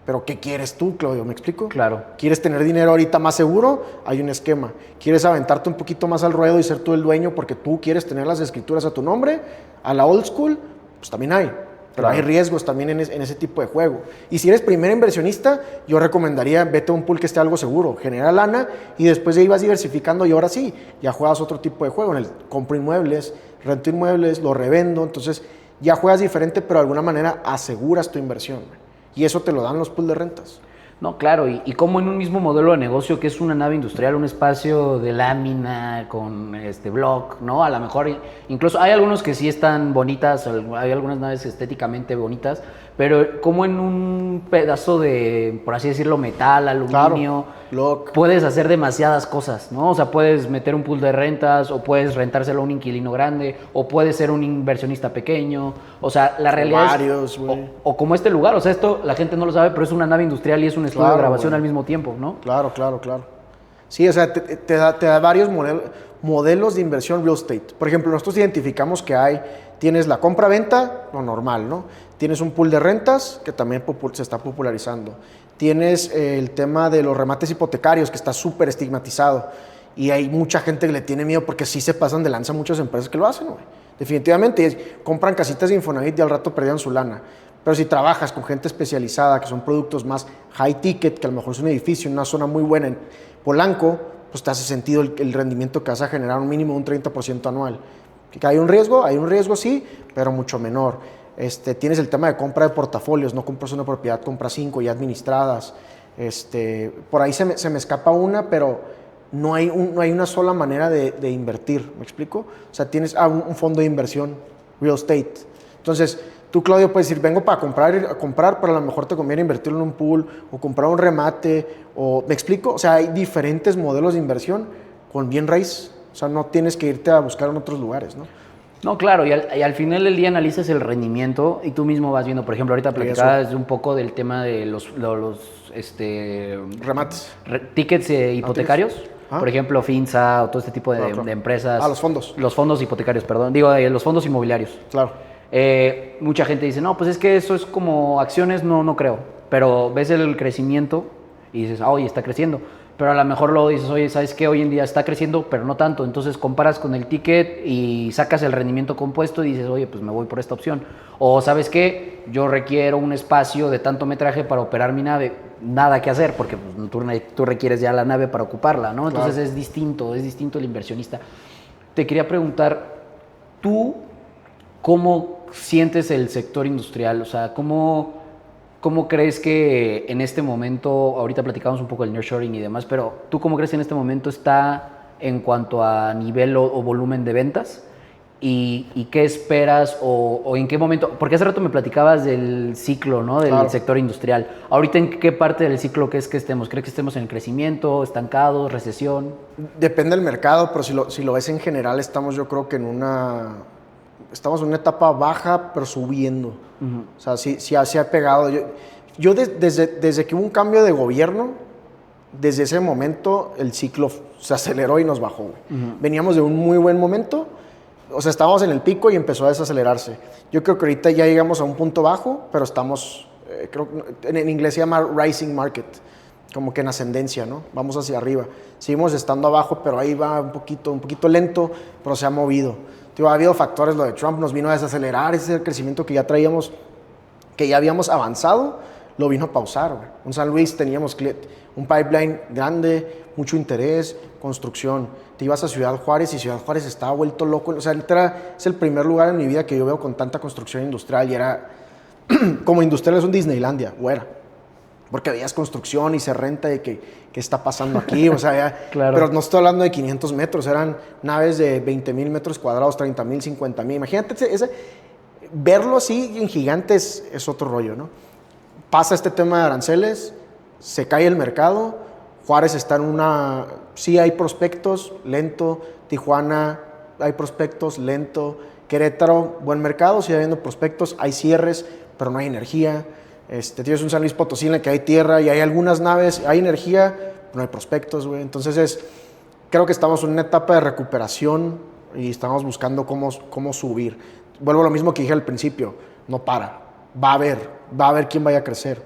[SPEAKER 2] Pero ¿qué quieres tú, Claudio? ¿Me explico?
[SPEAKER 1] Claro.
[SPEAKER 2] ¿Quieres tener dinero ahorita más seguro? Hay un esquema. ¿Quieres aventarte un poquito más al ruedo y ser tú el dueño porque tú quieres tener las escrituras a tu nombre? A la old school, pues también hay. Pero hay riesgos también en ese tipo de juego. Y si eres primer inversionista, yo recomendaría vete a un pool que esté algo seguro, genera lana y después de ahí vas diversificando y ahora sí, ya juegas otro tipo de juego. En el compro inmuebles, rento inmuebles, lo revendo. Entonces ya juegas diferente, pero de alguna manera aseguras tu inversión. Y eso te lo dan los pools de rentas.
[SPEAKER 1] No, claro, y como en un mismo modelo de negocio que es una nave industrial, un espacio de lámina con block, ¿no? A lo mejor incluso hay algunos que sí están bonitas, hay algunas naves estéticamente bonitas, pero como en un pedazo de, por así decirlo, metal, aluminio,
[SPEAKER 2] block.
[SPEAKER 1] puedes hacer demasiadas cosas, ¿no? O sea, puedes meter un pool de rentas, o puedes rentárselo a un inquilino grande, o puedes ser un inversionista pequeño. O sea, la realidad
[SPEAKER 2] varios,
[SPEAKER 1] es...
[SPEAKER 2] güey.
[SPEAKER 1] O como este lugar, o sea, esto la gente no lo sabe, pero es una nave industrial y es un estudio de grabación
[SPEAKER 2] güey.
[SPEAKER 1] al mismo tiempo, ¿no?
[SPEAKER 2] Claro. Sí, o sea, te da varios modelos de inversión real estate. Por ejemplo, nosotros identificamos que tienes la compra-venta, lo normal, ¿no? Tienes un pool de rentas, que también se está popularizando. Tienes el tema de los remates hipotecarios, que está súper estigmatizado. Y hay mucha gente que le tiene miedo porque sí se pasan de lanza muchas empresas que lo hacen, güey. Definitivamente, compran casitas de Infonavit y al rato perdían su lana. Pero si trabajas con gente especializada, que son productos más high ticket, que a lo mejor es un edificio en una zona muy buena en Polanco, pues te hace sentido el rendimiento que vas a generar, un mínimo de un 30% anual. ¿Que hay un riesgo sí, pero mucho menor. Tienes el tema de compra de portafolios, no compras una propiedad, compras 5 ya administradas. Por ahí se me escapa una, pero no hay una sola manera de invertir, ¿me explico? O sea, tienes un fondo de inversión, real estate. Entonces, tú, Claudio, puedes decir, vengo para comprar, pero a lo mejor te conviene invertirlo en un pool o comprar un remate, ¿me explico? O sea, hay diferentes modelos de inversión con bien raíz. O sea, no tienes que irte a buscar en otros lugares, ¿no?
[SPEAKER 1] No, claro, y al final del día analizas el rendimiento y tú mismo vas viendo, por ejemplo, ahorita platicabas un poco del tema de los
[SPEAKER 2] remates.
[SPEAKER 1] Tickets hipotecarios.
[SPEAKER 2] Ah.
[SPEAKER 1] Por ejemplo, Finza o todo este tipo de empresas.
[SPEAKER 2] Los fondos.
[SPEAKER 1] Los fondos hipotecarios, perdón. Digo, los fondos inmobiliarios.
[SPEAKER 2] Claro.
[SPEAKER 1] Mucha gente dice, no, pues es que eso es como acciones, no creo. Pero ves el crecimiento y dices, oye, está creciendo. Pero a lo mejor luego dices, oye, ¿sabes qué? Hoy en día está creciendo, pero no tanto. Entonces comparas con el ticket y sacas el rendimiento compuesto y dices, oye, pues me voy por esta opción. O ¿sabes qué? Yo requiero un espacio de tanto metraje para operar mi nave. Nada que hacer, porque pues, tú requieres ya la nave para ocuparla, ¿no? Entonces
[SPEAKER 2] Claro.
[SPEAKER 1] es distinto el inversionista. Te quería preguntar, ¿tú cómo sientes el sector industrial? O sea, ¿cómo crees que en este momento, ahorita platicamos un poco del nearshoring y demás, pero ¿tú cómo crees que en este momento está en cuanto a nivel o volumen de ventas? ¿Y qué esperas o en qué momento? Porque hace rato me platicabas del ciclo, ¿no? Del sector industrial. Ahorita, ¿en qué parte del ciclo crees que estemos? ¿Crees que estemos en crecimiento, estancado, recesión?
[SPEAKER 2] Depende del mercado, pero si lo ves en general, yo creo que estamos en una etapa baja, pero subiendo. O sea, sí se ha pegado. Desde que hubo un cambio de gobierno, desde ese momento el ciclo se aceleró y nos bajó. Veníamos de un muy buen momento, o sea, estábamos en el pico y empezó a desacelerarse. Yo creo que ahorita ya llegamos a un punto bajo, pero estamos, en inglés se llama rising market, como que en ascendencia, ¿no? Vamos hacia arriba. Seguimos estando abajo, pero ahí va un poquito lento, pero se ha movido. Ha habido factores, lo de Trump nos vino a desacelerar ese crecimiento que ya traíamos, que ya habíamos avanzado, lo vino a pausar, güey. En San Luis teníamos un pipeline grande, mucho interés, construcción. Te ibas a Ciudad Juárez y Ciudad Juárez estaba vuelto loco. O sea, es el primer lugar en mi vida que yo veo con tanta construcción industrial y era, como industrial es un Disneylandia, o era. Porque veías construcción y se renta de qué está pasando aquí, o sea, ya,
[SPEAKER 1] claro.
[SPEAKER 2] Pero no estoy hablando de 500 metros, eran naves de 20,000 metros cuadrados, 30,000, 50,000. Imagínate, verlo así en gigantes es otro rollo, ¿no? Pasa este tema de aranceles, se cae el mercado, Juárez está sí hay prospectos, lento, Tijuana hay prospectos, lento, Querétaro, buen mercado, sigue habiendo prospectos, hay cierres, pero no hay energía. Tienes un San Luis Potosí en el que hay tierra y hay algunas naves, hay energía, pero no hay prospectos, güey. Entonces creo que estamos en una etapa de recuperación y estamos buscando cómo subir. Vuelvo a lo mismo que dije al principio, no para, va a haber quién vaya a crecer.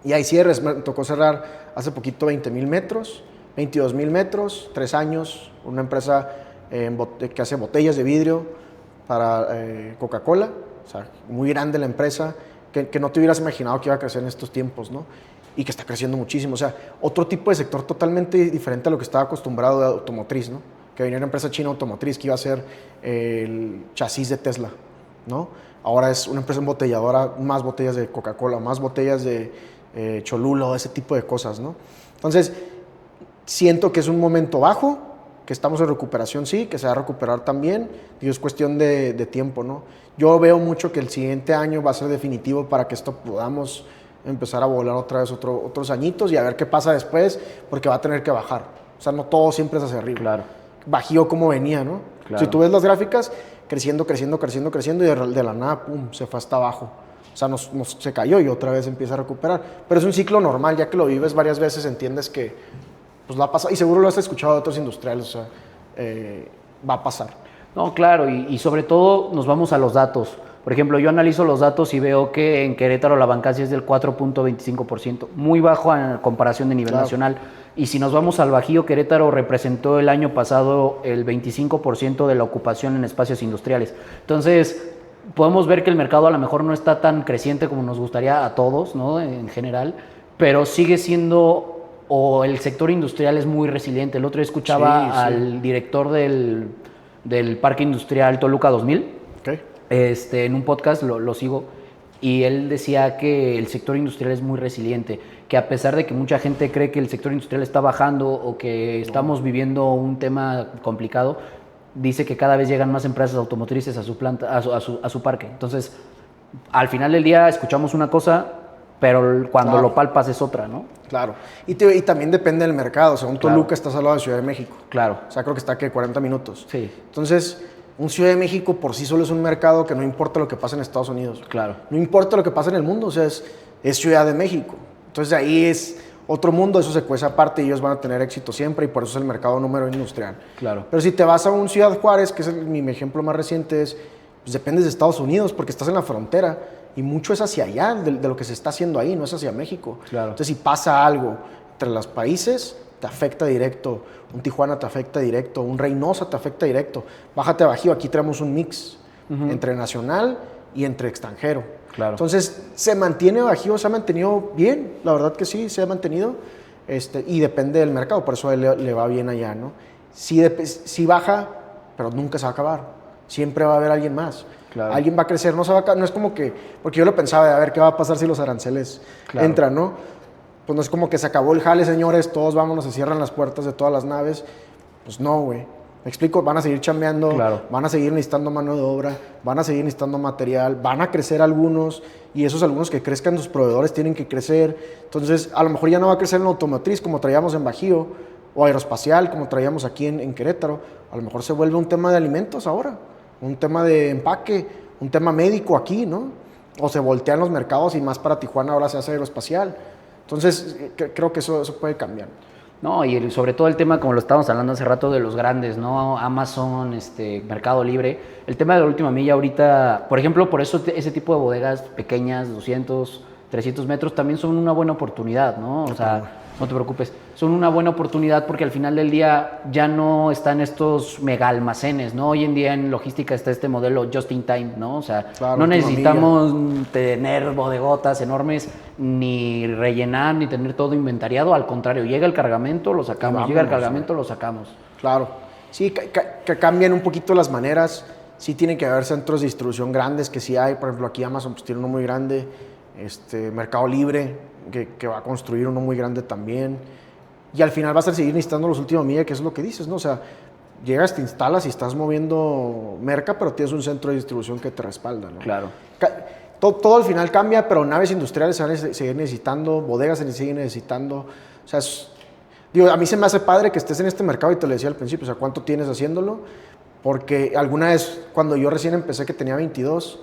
[SPEAKER 2] Y hay cierres, me tocó cerrar hace poquito 20,000 metros, 22,000 metros, 3 años, una empresa que hace botellas de vidrio para Coca-Cola, o sea, muy grande la empresa, que no te hubieras imaginado que iba a crecer en estos tiempos, ¿no? Y que está creciendo muchísimo. O sea, otro tipo de sector totalmente diferente a lo que estaba acostumbrado de automotriz, ¿no? Que venía una empresa china automotriz que iba a ser el chasis de Tesla, ¿no? Ahora es una empresa embotelladora, más botellas de Coca-Cola, más botellas de Cholula, ese tipo de cosas, ¿no? Entonces, siento que es un momento bajo, que estamos en recuperación, sí, que se va a recuperar también, y es cuestión de tiempo, ¿no? Yo veo mucho que el siguiente año va a ser definitivo para que esto podamos empezar a volar otra vez otros añitos y a ver qué pasa después, porque va a tener que bajar. O sea, no todo siempre es hacia arriba.
[SPEAKER 1] Claro.
[SPEAKER 2] Bajío como venía, ¿no?
[SPEAKER 1] Claro.
[SPEAKER 2] Si tú ves las gráficas, creciendo, y de la nada, pum, se fue hasta abajo. O sea, se cayó y otra vez empieza a recuperar. Pero es un ciclo normal, ya que lo vives varias veces, entiendes que pues va a pasar. Y seguro lo has escuchado de otros industriales, o sea, va a pasar.
[SPEAKER 1] No, claro, y sobre todo nos vamos a los datos. Por ejemplo, yo analizo los datos y veo que en Querétaro la vacancia es del 4.25%, muy bajo en comparación de nivel nacional. Y si nos vamos al Bajío, Querétaro representó el año pasado el 25% de la ocupación en espacios industriales. Entonces, podemos ver que el mercado a lo mejor no está tan creciente como nos gustaría a todos, ¿no? En general, pero sigue siendo, o el sector industrial es muy resiliente. El otro día escuchaba al director del Parque Industrial Toluca 2000,
[SPEAKER 2] Okay.
[SPEAKER 1] en un podcast, lo sigo, y él decía que el sector industrial es muy resiliente, que a pesar de que mucha gente cree que el sector industrial está bajando o que estamos viviendo un tema complicado, dice que cada vez llegan más empresas automotrices a su planta, a su parque. Entonces, al final del día escuchamos una cosa, pero cuando lo palpas es otra, ¿no?
[SPEAKER 2] Claro. Y también depende del mercado. O sea, un Toluca estás al lado de Ciudad de México.
[SPEAKER 1] Claro.
[SPEAKER 2] O sea, creo que está que 40 minutos.
[SPEAKER 1] Sí.
[SPEAKER 2] Entonces, un Ciudad de México por sí solo es un mercado que no importa lo que pasa en Estados Unidos.
[SPEAKER 1] Claro.
[SPEAKER 2] No importa lo que pasa en el mundo. O sea, es Ciudad de México. Entonces, ahí es otro mundo. Eso se cuece aparte y ellos van a tener éxito siempre y por eso es el mercado número industrial.
[SPEAKER 1] Claro.
[SPEAKER 2] Pero si te vas a un Ciudad Juárez, que es mi ejemplo más reciente, pues dependes de Estados Unidos porque estás en la frontera. Y mucho es hacia allá, de lo que se está haciendo ahí, no es hacia México.
[SPEAKER 1] Claro.
[SPEAKER 2] Entonces, si pasa algo entre los países, te afecta directo. Un Tijuana te afecta directo, un Reynosa te afecta directo. Bájate a Bajío, aquí tenemos un mix entre nacional y entre extranjero.
[SPEAKER 1] Claro.
[SPEAKER 2] Entonces, se mantiene Bajío, se ha mantenido bien, la verdad que sí, se ha mantenido. Y depende del mercado, por eso a él le va bien allá, ¿no? Sí baja, pero nunca se va a acabar. Siempre va a haber alguien más.
[SPEAKER 1] Claro.
[SPEAKER 2] Alguien va a crecer, no es como que, porque yo lo pensaba de a ver qué va a pasar si los aranceles entran, ¿no? Pues no es como que se acabó el jale, señores, todos vámonos, se cierran las puertas de todas las naves. Pues no, güey. Me explico, van a seguir chambeando, van a seguir necesitando mano de obra, van a seguir necesitando material, van a crecer algunos, y esos algunos que crezcan, sus proveedores tienen que crecer. Entonces, a lo mejor ya no va a crecer en automotriz como traíamos en Bajío, o aeroespacial como traíamos aquí en Querétaro. A lo mejor se vuelve un tema de alimentos ahora, un tema de empaque, un tema médico aquí, ¿no? O se voltean los mercados y más para Tijuana ahora se hace aeroespacial. Entonces, creo que eso puede cambiar.
[SPEAKER 1] No, y sobre todo el tema, como lo estábamos hablando hace rato, de los grandes, ¿no? Amazon, Mercado Libre. El tema de la última milla ahorita, por ejemplo, por eso ese tipo de bodegas pequeñas, 200, 300 metros, también son una buena oportunidad, ¿no? O sea, no te preocupes, son una buena oportunidad porque al final del día ya no están estos mega almacenes, ¿no? Hoy en día en logística está este modelo just in time, ¿no? O sea, no necesitamos tener bodegotas enormes, ni rellenar, ni tener todo inventariado. Al contrario, llega el cargamento, lo sacamos, llega el cargamento, lo sacamos.
[SPEAKER 2] Claro. Sí, que cambian un poquito las maneras. Sí tiene que haber centros de distribución grandes, que sí hay. Por ejemplo, aquí Amazon pues, tiene uno muy grande. Mercado Libre, que va a construir uno muy grande también. Y al final vas a seguir necesitando los últimos millas, que es lo que dices, ¿no? O sea, llegas, te instalas y estás moviendo merca, pero tienes un centro de distribución que te respalda, ¿no?
[SPEAKER 1] Claro.
[SPEAKER 2] Todo al final cambia, pero naves industriales se van a seguir necesitando, bodegas se siguen necesitando. O sea, digo, a mí se me hace padre que estés en este mercado y te lo decía al principio, o sea, ¿cuánto tienes haciéndolo? Porque alguna vez, cuando yo recién empecé, que tenía 22,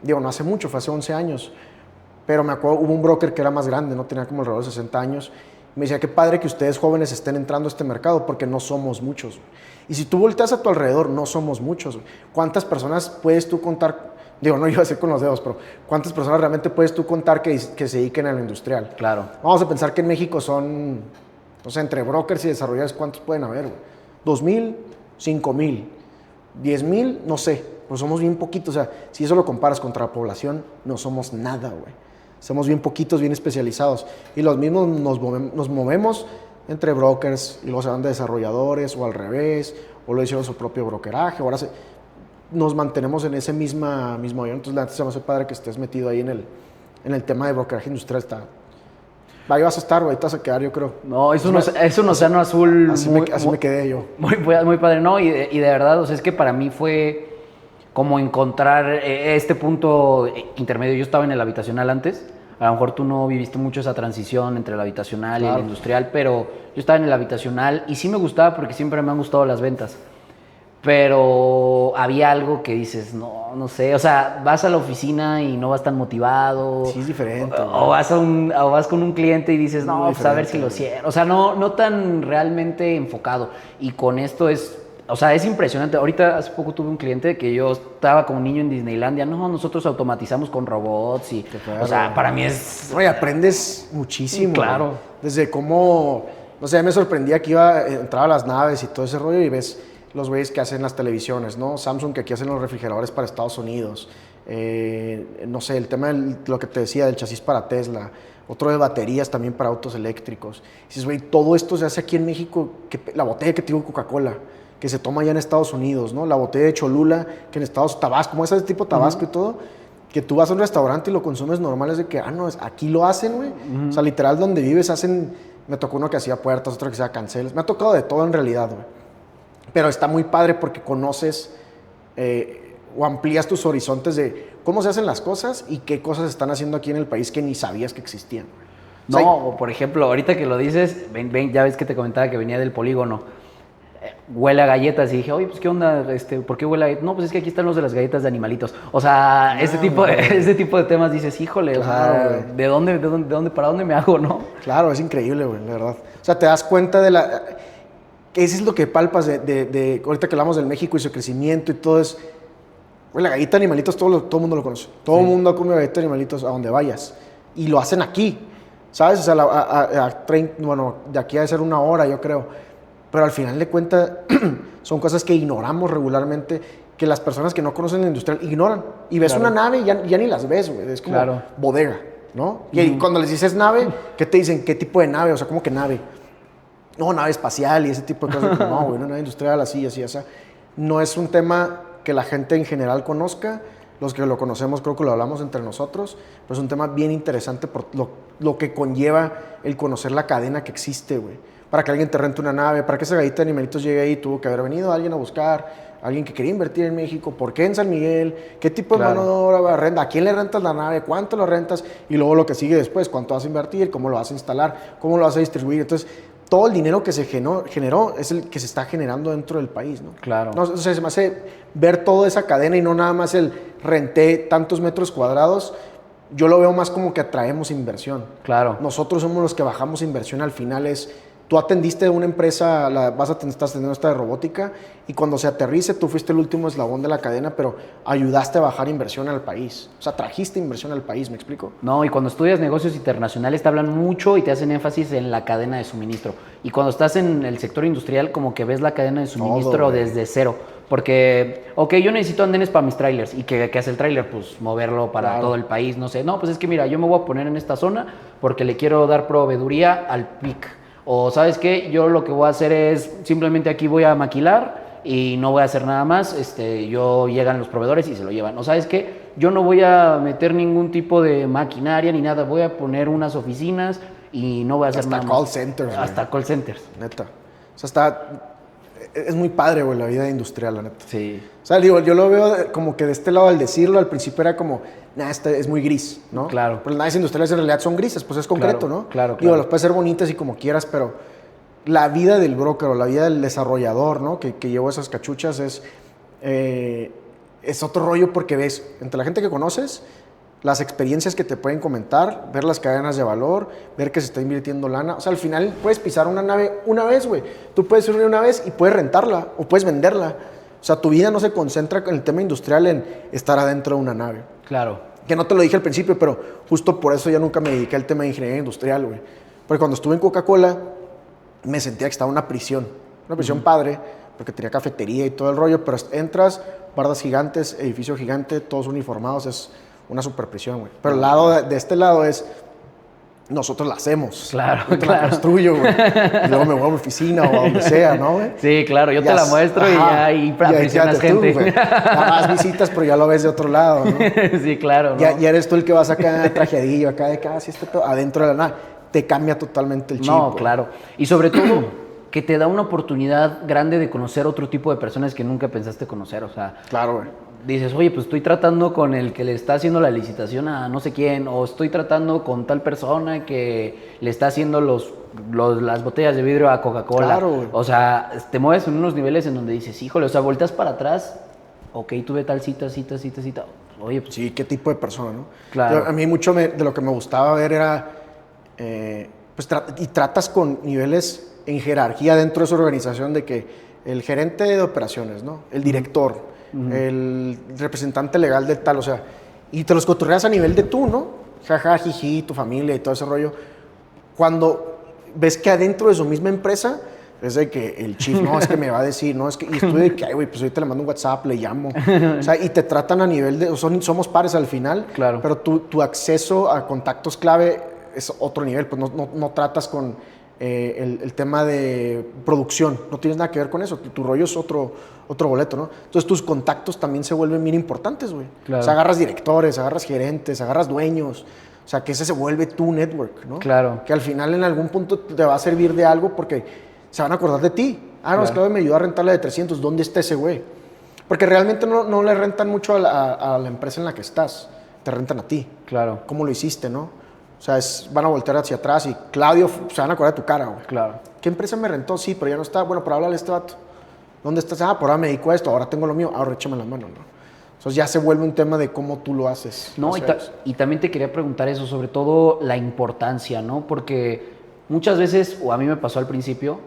[SPEAKER 2] digo, no hace mucho, fue hace 11 años, pero me acuerdo, hubo un broker que era más grande, ¿no? Tenía como alrededor de 60 años. Me decía, qué padre que ustedes jóvenes estén entrando a este mercado porque no somos muchos. Y si tú volteas a tu alrededor, no somos muchos. ¿Cuántas personas puedes tú contar? Digo, no iba a decir con los dedos, pero ¿cuántas personas realmente puedes tú contar que se dediquen a la industrial?
[SPEAKER 1] Claro.
[SPEAKER 2] Vamos a pensar que en México son, no sé, entre brokers y desarrolladores, ¿cuántos pueden haber? 2,000, 5,000, 10,000, no sé. Pues somos bien poquitos. O sea, si eso lo comparas contra la población, no somos nada, güey. Somos bien poquitos, bien especializados. Y los mismos nos movemos entre brokers y luego se van de desarrolladores o al revés, o lo hicieron su propio brokeraje. Ahora nos mantenemos en ese mismo avión. Entonces, la neta se me hace padre que estés metido ahí en el tema de brokeraje industrial. Ahí vas a estar, güey, te vas a quedar, yo creo.
[SPEAKER 1] No, es un océano azul
[SPEAKER 2] Así me quedé yo.
[SPEAKER 1] muy padre, ¿no? Y de verdad, o sea, es que para mí fue como encontrar este punto intermedio. Yo estaba en el habitacional antes, a lo mejor tú no viviste mucho esa transición entre el habitacional y el industrial, pero yo estaba en el habitacional y sí me gustaba porque siempre me han gustado las ventas. Pero había algo que dices, no sé, o sea, vas a la oficina y no vas tan motivado.
[SPEAKER 2] Sí, es diferente.
[SPEAKER 1] O vas con un cliente y dices, no,
[SPEAKER 2] Muy
[SPEAKER 1] pues a ver si
[SPEAKER 2] diferente,
[SPEAKER 1] lo cierro. O sea, no tan realmente enfocado. Y con esto o sea, es impresionante. Ahorita hace poco tuve un cliente que yo estaba como niño en Disneylandia. No, nosotros automatizamos con robots y,
[SPEAKER 2] Claro.
[SPEAKER 1] o sea, para mí es...
[SPEAKER 2] Oye, aprendes muchísimo.
[SPEAKER 1] Claro.
[SPEAKER 2] Güey. Desde cómo, no sé, me sorprendía que entraba a las naves y todo ese rollo y ves los güeyes que hacen las televisiones, ¿no? Samsung que aquí hacen los refrigeradores para Estados Unidos. No sé, el tema de lo que te decía del chasis para Tesla. Otro de baterías también para autos eléctricos. Y dices, güey, todo esto se hace aquí en México. La botella que te digo Coca-Cola, que se toma allá en Estados Unidos, ¿no? La botella de Cholula, que en Estados Tabasco, como ese tipo Tabasco y todo, que tú vas a un restaurante y lo consumes normal, es de que, no, aquí lo hacen, güey. O sea, literal, donde vives hacen... Me tocó uno que hacía puertas, otro que hacía canceles. Me ha tocado de todo en realidad, güey. Pero está muy padre porque conoces o amplías tus horizontes de cómo se hacen las cosas y qué cosas se están haciendo aquí en el país que ni sabías que existían. O sea,
[SPEAKER 1] No, por ejemplo, ahorita que lo dices, ven, ya ves que te comentaba que venía del polígono. Huele a galletas y dije, oye, pues qué onda, ¿por qué huele a galletas? No, pues es que aquí están los de las galletas de animalitos. O sea, ese tipo de temas dices, híjole,
[SPEAKER 2] claro,
[SPEAKER 1] o sea, ¿de dónde, para dónde me hago, no?
[SPEAKER 2] Claro, es increíble, güey, la verdad. O sea, te das cuenta de la... Eso es lo que palpas de ahorita que hablamos del México y su crecimiento y todo es... Güey, la galleta de animalitos todo el mundo lo conoce. Todo el mundo ha comido galleta de animalitos a donde vayas. Y lo hacen aquí, ¿sabes? O sea, bueno, de aquí ha de ser 1 hora, yo creo. Pero al final de cuentas, son cosas que ignoramos regularmente, que las personas que no conocen la industrial ignoran. Y ves una nave y ya ni las ves, güey. Es como bodega, ¿no? Y cuando les dices nave, ¿qué te dicen? ¿Qué tipo de nave? O sea, ¿cómo que nave? No, nave espacial y ese tipo de cosas. No, güey, una nave industrial así. O sea, no es un tema que la gente en general conozca. Los que lo conocemos creo que lo hablamos entre nosotros, pero es un tema bien interesante por lo que conlleva el conocer la cadena que existe, güey. Para que alguien te rente una nave, para que esa galleta de animalitos llegue ahí, tuvo que haber venido alguien a buscar, alguien que quería invertir en México, ¿por qué en San Miguel? ¿Qué tipo de mano de obra renta? ¿A quién le rentas la nave? ¿Cuánto lo rentas? Y luego lo que sigue después, ¿cuánto vas a invertir? ¿Cómo lo vas a instalar? ¿Cómo lo vas a distribuir? Entonces, todo el dinero que se generó es el que se está generando dentro del país, ¿no?
[SPEAKER 1] Claro.
[SPEAKER 2] No, o sea, se me hace ver toda esa cadena y no nada más el renté tantos metros cuadrados. Yo lo veo más como que atraemos inversión.
[SPEAKER 1] Claro.
[SPEAKER 2] Nosotros somos los que bajamos inversión. Al final es... Tú atendiste a una empresa, estás atendiendo esta de robótica, y cuando se aterrice, tú fuiste el último eslabón de la cadena, pero ayudaste a bajar inversión al país. O sea, trajiste inversión al país, ¿me explico?
[SPEAKER 1] No, y cuando estudias negocios internacionales te hablan mucho y te hacen énfasis en la cadena de suministro. Y cuando estás en el sector industrial, como que ves la cadena de suministro todo, desde cero. Porque, ok, yo necesito andenes para mis trailers. ¿Y qué hace el trailer? Pues moverlo para todo el país, no sé. No, pues es que mira, yo me voy a poner en esta zona porque le quiero dar proveeduría al PIC. O, ¿sabes qué? Yo lo que voy a hacer es, simplemente aquí voy a maquilar y no voy a hacer nada más. Llegan los proveedores y se lo llevan. O, ¿sabes qué? Yo no voy a meter ningún tipo de maquinaria ni nada. Voy a poner unas oficinas y no voy a hacer nada más.
[SPEAKER 2] Hasta call centers.
[SPEAKER 1] Hasta call centers.
[SPEAKER 2] Neta. O sea, es muy padre, güey, la vida industrial, la neta.
[SPEAKER 1] Sí.
[SPEAKER 2] O sea, digo, yo lo veo como que de este lado al decirlo, al principio era como, es muy gris, ¿no?
[SPEAKER 1] Claro.
[SPEAKER 2] Pero las naves industriales en realidad son grises, pues es concreto,
[SPEAKER 1] claro,
[SPEAKER 2] ¿no?
[SPEAKER 1] Claro.
[SPEAKER 2] Digo, las puedes ser bonitas y como quieras, pero la vida del broker o la vida del desarrollador, ¿no? Que llevó esas cachuchas es otro rollo porque ves, entre la gente que conoces, las experiencias que te pueden comentar, ver las cadenas de valor, ver que se está invirtiendo lana. O sea, al final puedes pisar una nave una vez, güey. Tú puedes ir una vez y puedes rentarla o puedes venderla. O sea, tu vida no se concentra en el tema industrial en estar adentro de una nave.
[SPEAKER 1] Claro.
[SPEAKER 2] Que no te lo dije al principio, pero justo por eso ya nunca me dediqué al tema de ingeniería industrial, güey. Porque cuando estuve en Coca-Cola, me sentía que estaba en una prisión padre, porque tenía cafetería y todo el rollo, pero entras, bardas gigantes, edificio gigante, todos uniformados, es una super prisión, güey. Pero el lado de este lado es, nosotros la hacemos.
[SPEAKER 1] Claro,
[SPEAKER 2] yo te la construyo, güey. Y luego me voy a mi oficina o a donde sea, ¿no, güey?
[SPEAKER 1] Sí, claro, yo te la muestro y ya ahí aprisionas gente.
[SPEAKER 2] Tú, nada más visitas, pero ya lo ves de otro lado, ¿no?
[SPEAKER 1] Sí, claro. ¿no?
[SPEAKER 2] Ya eres tú el que vas acá trajeadillo, acá de casi adentro de la nave. te cambia totalmente el chip.
[SPEAKER 1] No,
[SPEAKER 2] güey.
[SPEAKER 1] claro. Y sobre todo, que te da una oportunidad grande de conocer otro tipo de personas que nunca pensaste conocer. O sea,
[SPEAKER 2] Claro, güey.
[SPEAKER 1] dices, oye, pues estoy tratando con el que le está haciendo la licitación a no sé quién, o estoy tratando con tal persona que le está haciendo las botellas de vidrio a Coca-Cola.
[SPEAKER 2] Claro, güey.
[SPEAKER 1] O sea, te mueves en unos niveles en donde dices, híjole, o sea, volteas para atrás, ok, tuve tal cita. Oye, pues
[SPEAKER 2] Sí, qué tipo de persona, ¿no?
[SPEAKER 1] Claro.
[SPEAKER 2] A mí mucho de lo que me gustaba ver era, y tratas con niveles en jerarquía dentro de esa organización de que el gerente de operaciones, ¿no? El director, el representante legal del tal, o sea, y te los cotorreas a nivel de tú, ¿no? Jaja, jiji, tu familia y todo ese rollo. Cuando ves que adentro de su misma empresa es de que el chief, no, es que me va a decir, no, es que, y estoy de que, ay, güey, pues ahorita le mando un WhatsApp, le llamo. O sea, y te tratan a nivel de, somos pares al final,
[SPEAKER 1] Claro.
[SPEAKER 2] pero tu acceso a contactos clave es otro nivel, pues no tratas con el tema de producción, no tienes nada que ver con eso, tu rollo es otro boleto, ¿no? Entonces tus contactos también se vuelven bien importantes, güey.
[SPEAKER 1] Claro.
[SPEAKER 2] O sea, agarras directores, agarras gerentes, agarras dueños, o sea, que ese se vuelve tu network, ¿no?
[SPEAKER 1] Claro.
[SPEAKER 2] Que al final en algún punto te va a servir de algo porque se van a acordar de ti. Ah, no, es que me ayudó a rentarla de 300. ¿Dónde está ese güey? Porque realmente no le rentan mucho a la empresa en la que estás. Te rentan a ti.
[SPEAKER 1] Claro.
[SPEAKER 2] ¿Cómo lo hiciste, no? O sea, van a voltear hacia atrás y Claudio, se van a acordar de tu cara, güey.
[SPEAKER 1] Claro.
[SPEAKER 2] ¿Qué empresa me rentó? Sí, pero ya no está. Bueno, pero háblale a este vato. ¿Dónde estás? Ah, por ahora me dedico a esto. Ahora tengo lo mío. Ahora échame la mano, ¿no? Entonces ya se vuelve un tema de cómo tú lo haces.
[SPEAKER 1] No, y también te quería preguntar eso, sobre todo la importancia, ¿no? Porque muchas veces, o a mí me pasó al principio,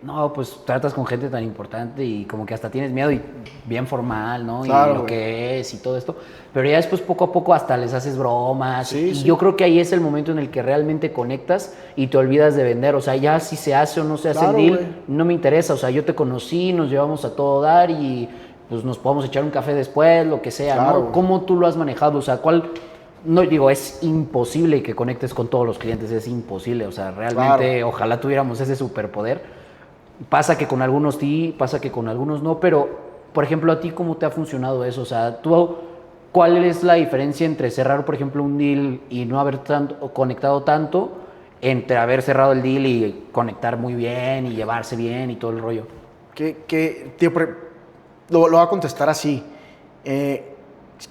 [SPEAKER 1] no, pues tratas con gente tan importante y como que hasta tienes miedo y bien formal, ¿no?
[SPEAKER 2] Claro,
[SPEAKER 1] y lo
[SPEAKER 2] güey.
[SPEAKER 1] que es y todo esto. Pero ya después poco a poco hasta les haces bromas.
[SPEAKER 2] Sí,
[SPEAKER 1] y
[SPEAKER 2] sí.
[SPEAKER 1] yo creo que ahí es el momento en el que realmente conectas y te olvidas de vender. O sea, ya si se hace o no se hace
[SPEAKER 2] Claro,
[SPEAKER 1] el deal,
[SPEAKER 2] güey.
[SPEAKER 1] no me interesa. O sea, yo te conocí, nos llevamos a todo dar y pues nos podemos echar un café después, lo que sea,
[SPEAKER 2] Claro,
[SPEAKER 1] ¿no?
[SPEAKER 2] güey.
[SPEAKER 1] ¿Cómo tú lo has manejado? O sea, ¿cuál...? No digo, es imposible que conectes con todos los clientes, es imposible. O sea, realmente,
[SPEAKER 2] Claro.
[SPEAKER 1] ojalá tuviéramos ese superpoder. Pasa que con algunos sí, pasa que con algunos no, pero, por ejemplo, ¿a ti cómo te ha funcionado eso? O sea, tú, ¿cuál es la diferencia entre cerrar, por ejemplo, un deal y no haber conectado tanto, entre haber cerrado el deal y conectar muy bien y llevarse bien y todo el rollo?
[SPEAKER 2] Tío, lo voy a contestar así.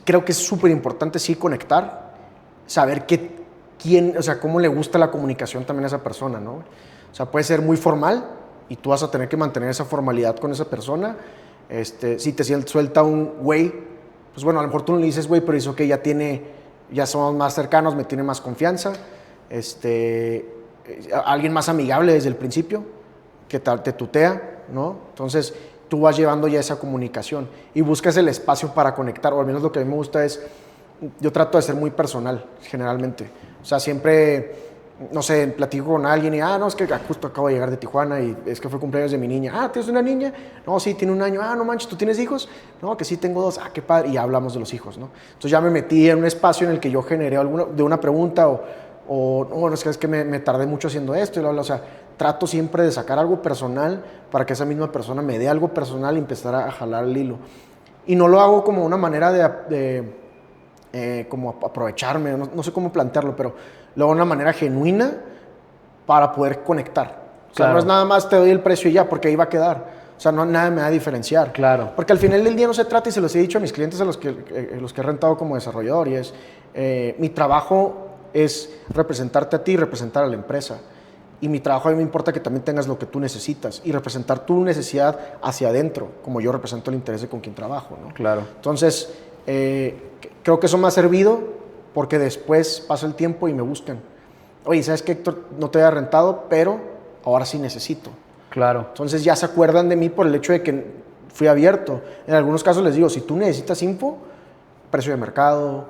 [SPEAKER 2] Creo que es súper importante sí conectar, saber o sea, cómo le gusta la comunicación también a esa persona, ¿no? O sea, puede ser muy formal y tú vas a tener que mantener esa formalidad con esa persona. Si te suelta un güey, pues bueno, a lo mejor tú no le dices güey, pero dices, ok, ya somos más cercanos, me tiene más confianza. Alguien más amigable desde el principio, que te tutea, ¿no? Entonces, tú vas llevando ya esa comunicación y buscas el espacio para conectar, o al menos lo que a mí me gusta es, yo trato de ser muy personal, generalmente. O sea, siempre, no sé, platico con alguien y, no, es que justo acabo de llegar de Tijuana y es que fue cumpleaños de mi niña. ¿Tienes una niña? No, sí, tiene 1 año. No manches, ¿tú tienes hijos? No, que sí, tengo 2. Qué padre. Y hablamos de los hijos, ¿no? Entonces ya me metí en un espacio en el que yo generé de una pregunta o bueno, es que me tardé mucho haciendo esto y o sea, trato siempre de sacar algo personal para que esa misma persona me dé algo personal y empezar a jalar el hilo. Y no lo hago como una manera de como aprovecharme, no sé cómo plantearlo, pero lo hago de una manera genuina para poder conectar. O sea,
[SPEAKER 1] Claro.
[SPEAKER 2] no es nada más te doy el precio y ya, porque ahí va a quedar. O sea, nada me va a diferenciar.
[SPEAKER 1] Claro.
[SPEAKER 2] Porque al final del día no se trata, y se los he dicho a mis clientes, a los que he rentado como desarrollador, y es, mi trabajo es representarte a ti y representar a la empresa. Y mi trabajo a mí me importa que también tengas lo que tú necesitas y representar tu necesidad hacia adentro, como yo represento el interés de con quien trabajo, ¿no?
[SPEAKER 1] Claro.
[SPEAKER 2] Entonces, creo que eso me ha servido porque después pasa el tiempo y me buscan. Oye, ¿sabes qué, Héctor? No te había rentado, pero ahora sí necesito.
[SPEAKER 1] Claro.
[SPEAKER 2] Entonces ya se acuerdan de mí por el hecho de que fui abierto. En algunos casos les digo, si tú necesitas info, precio de mercado,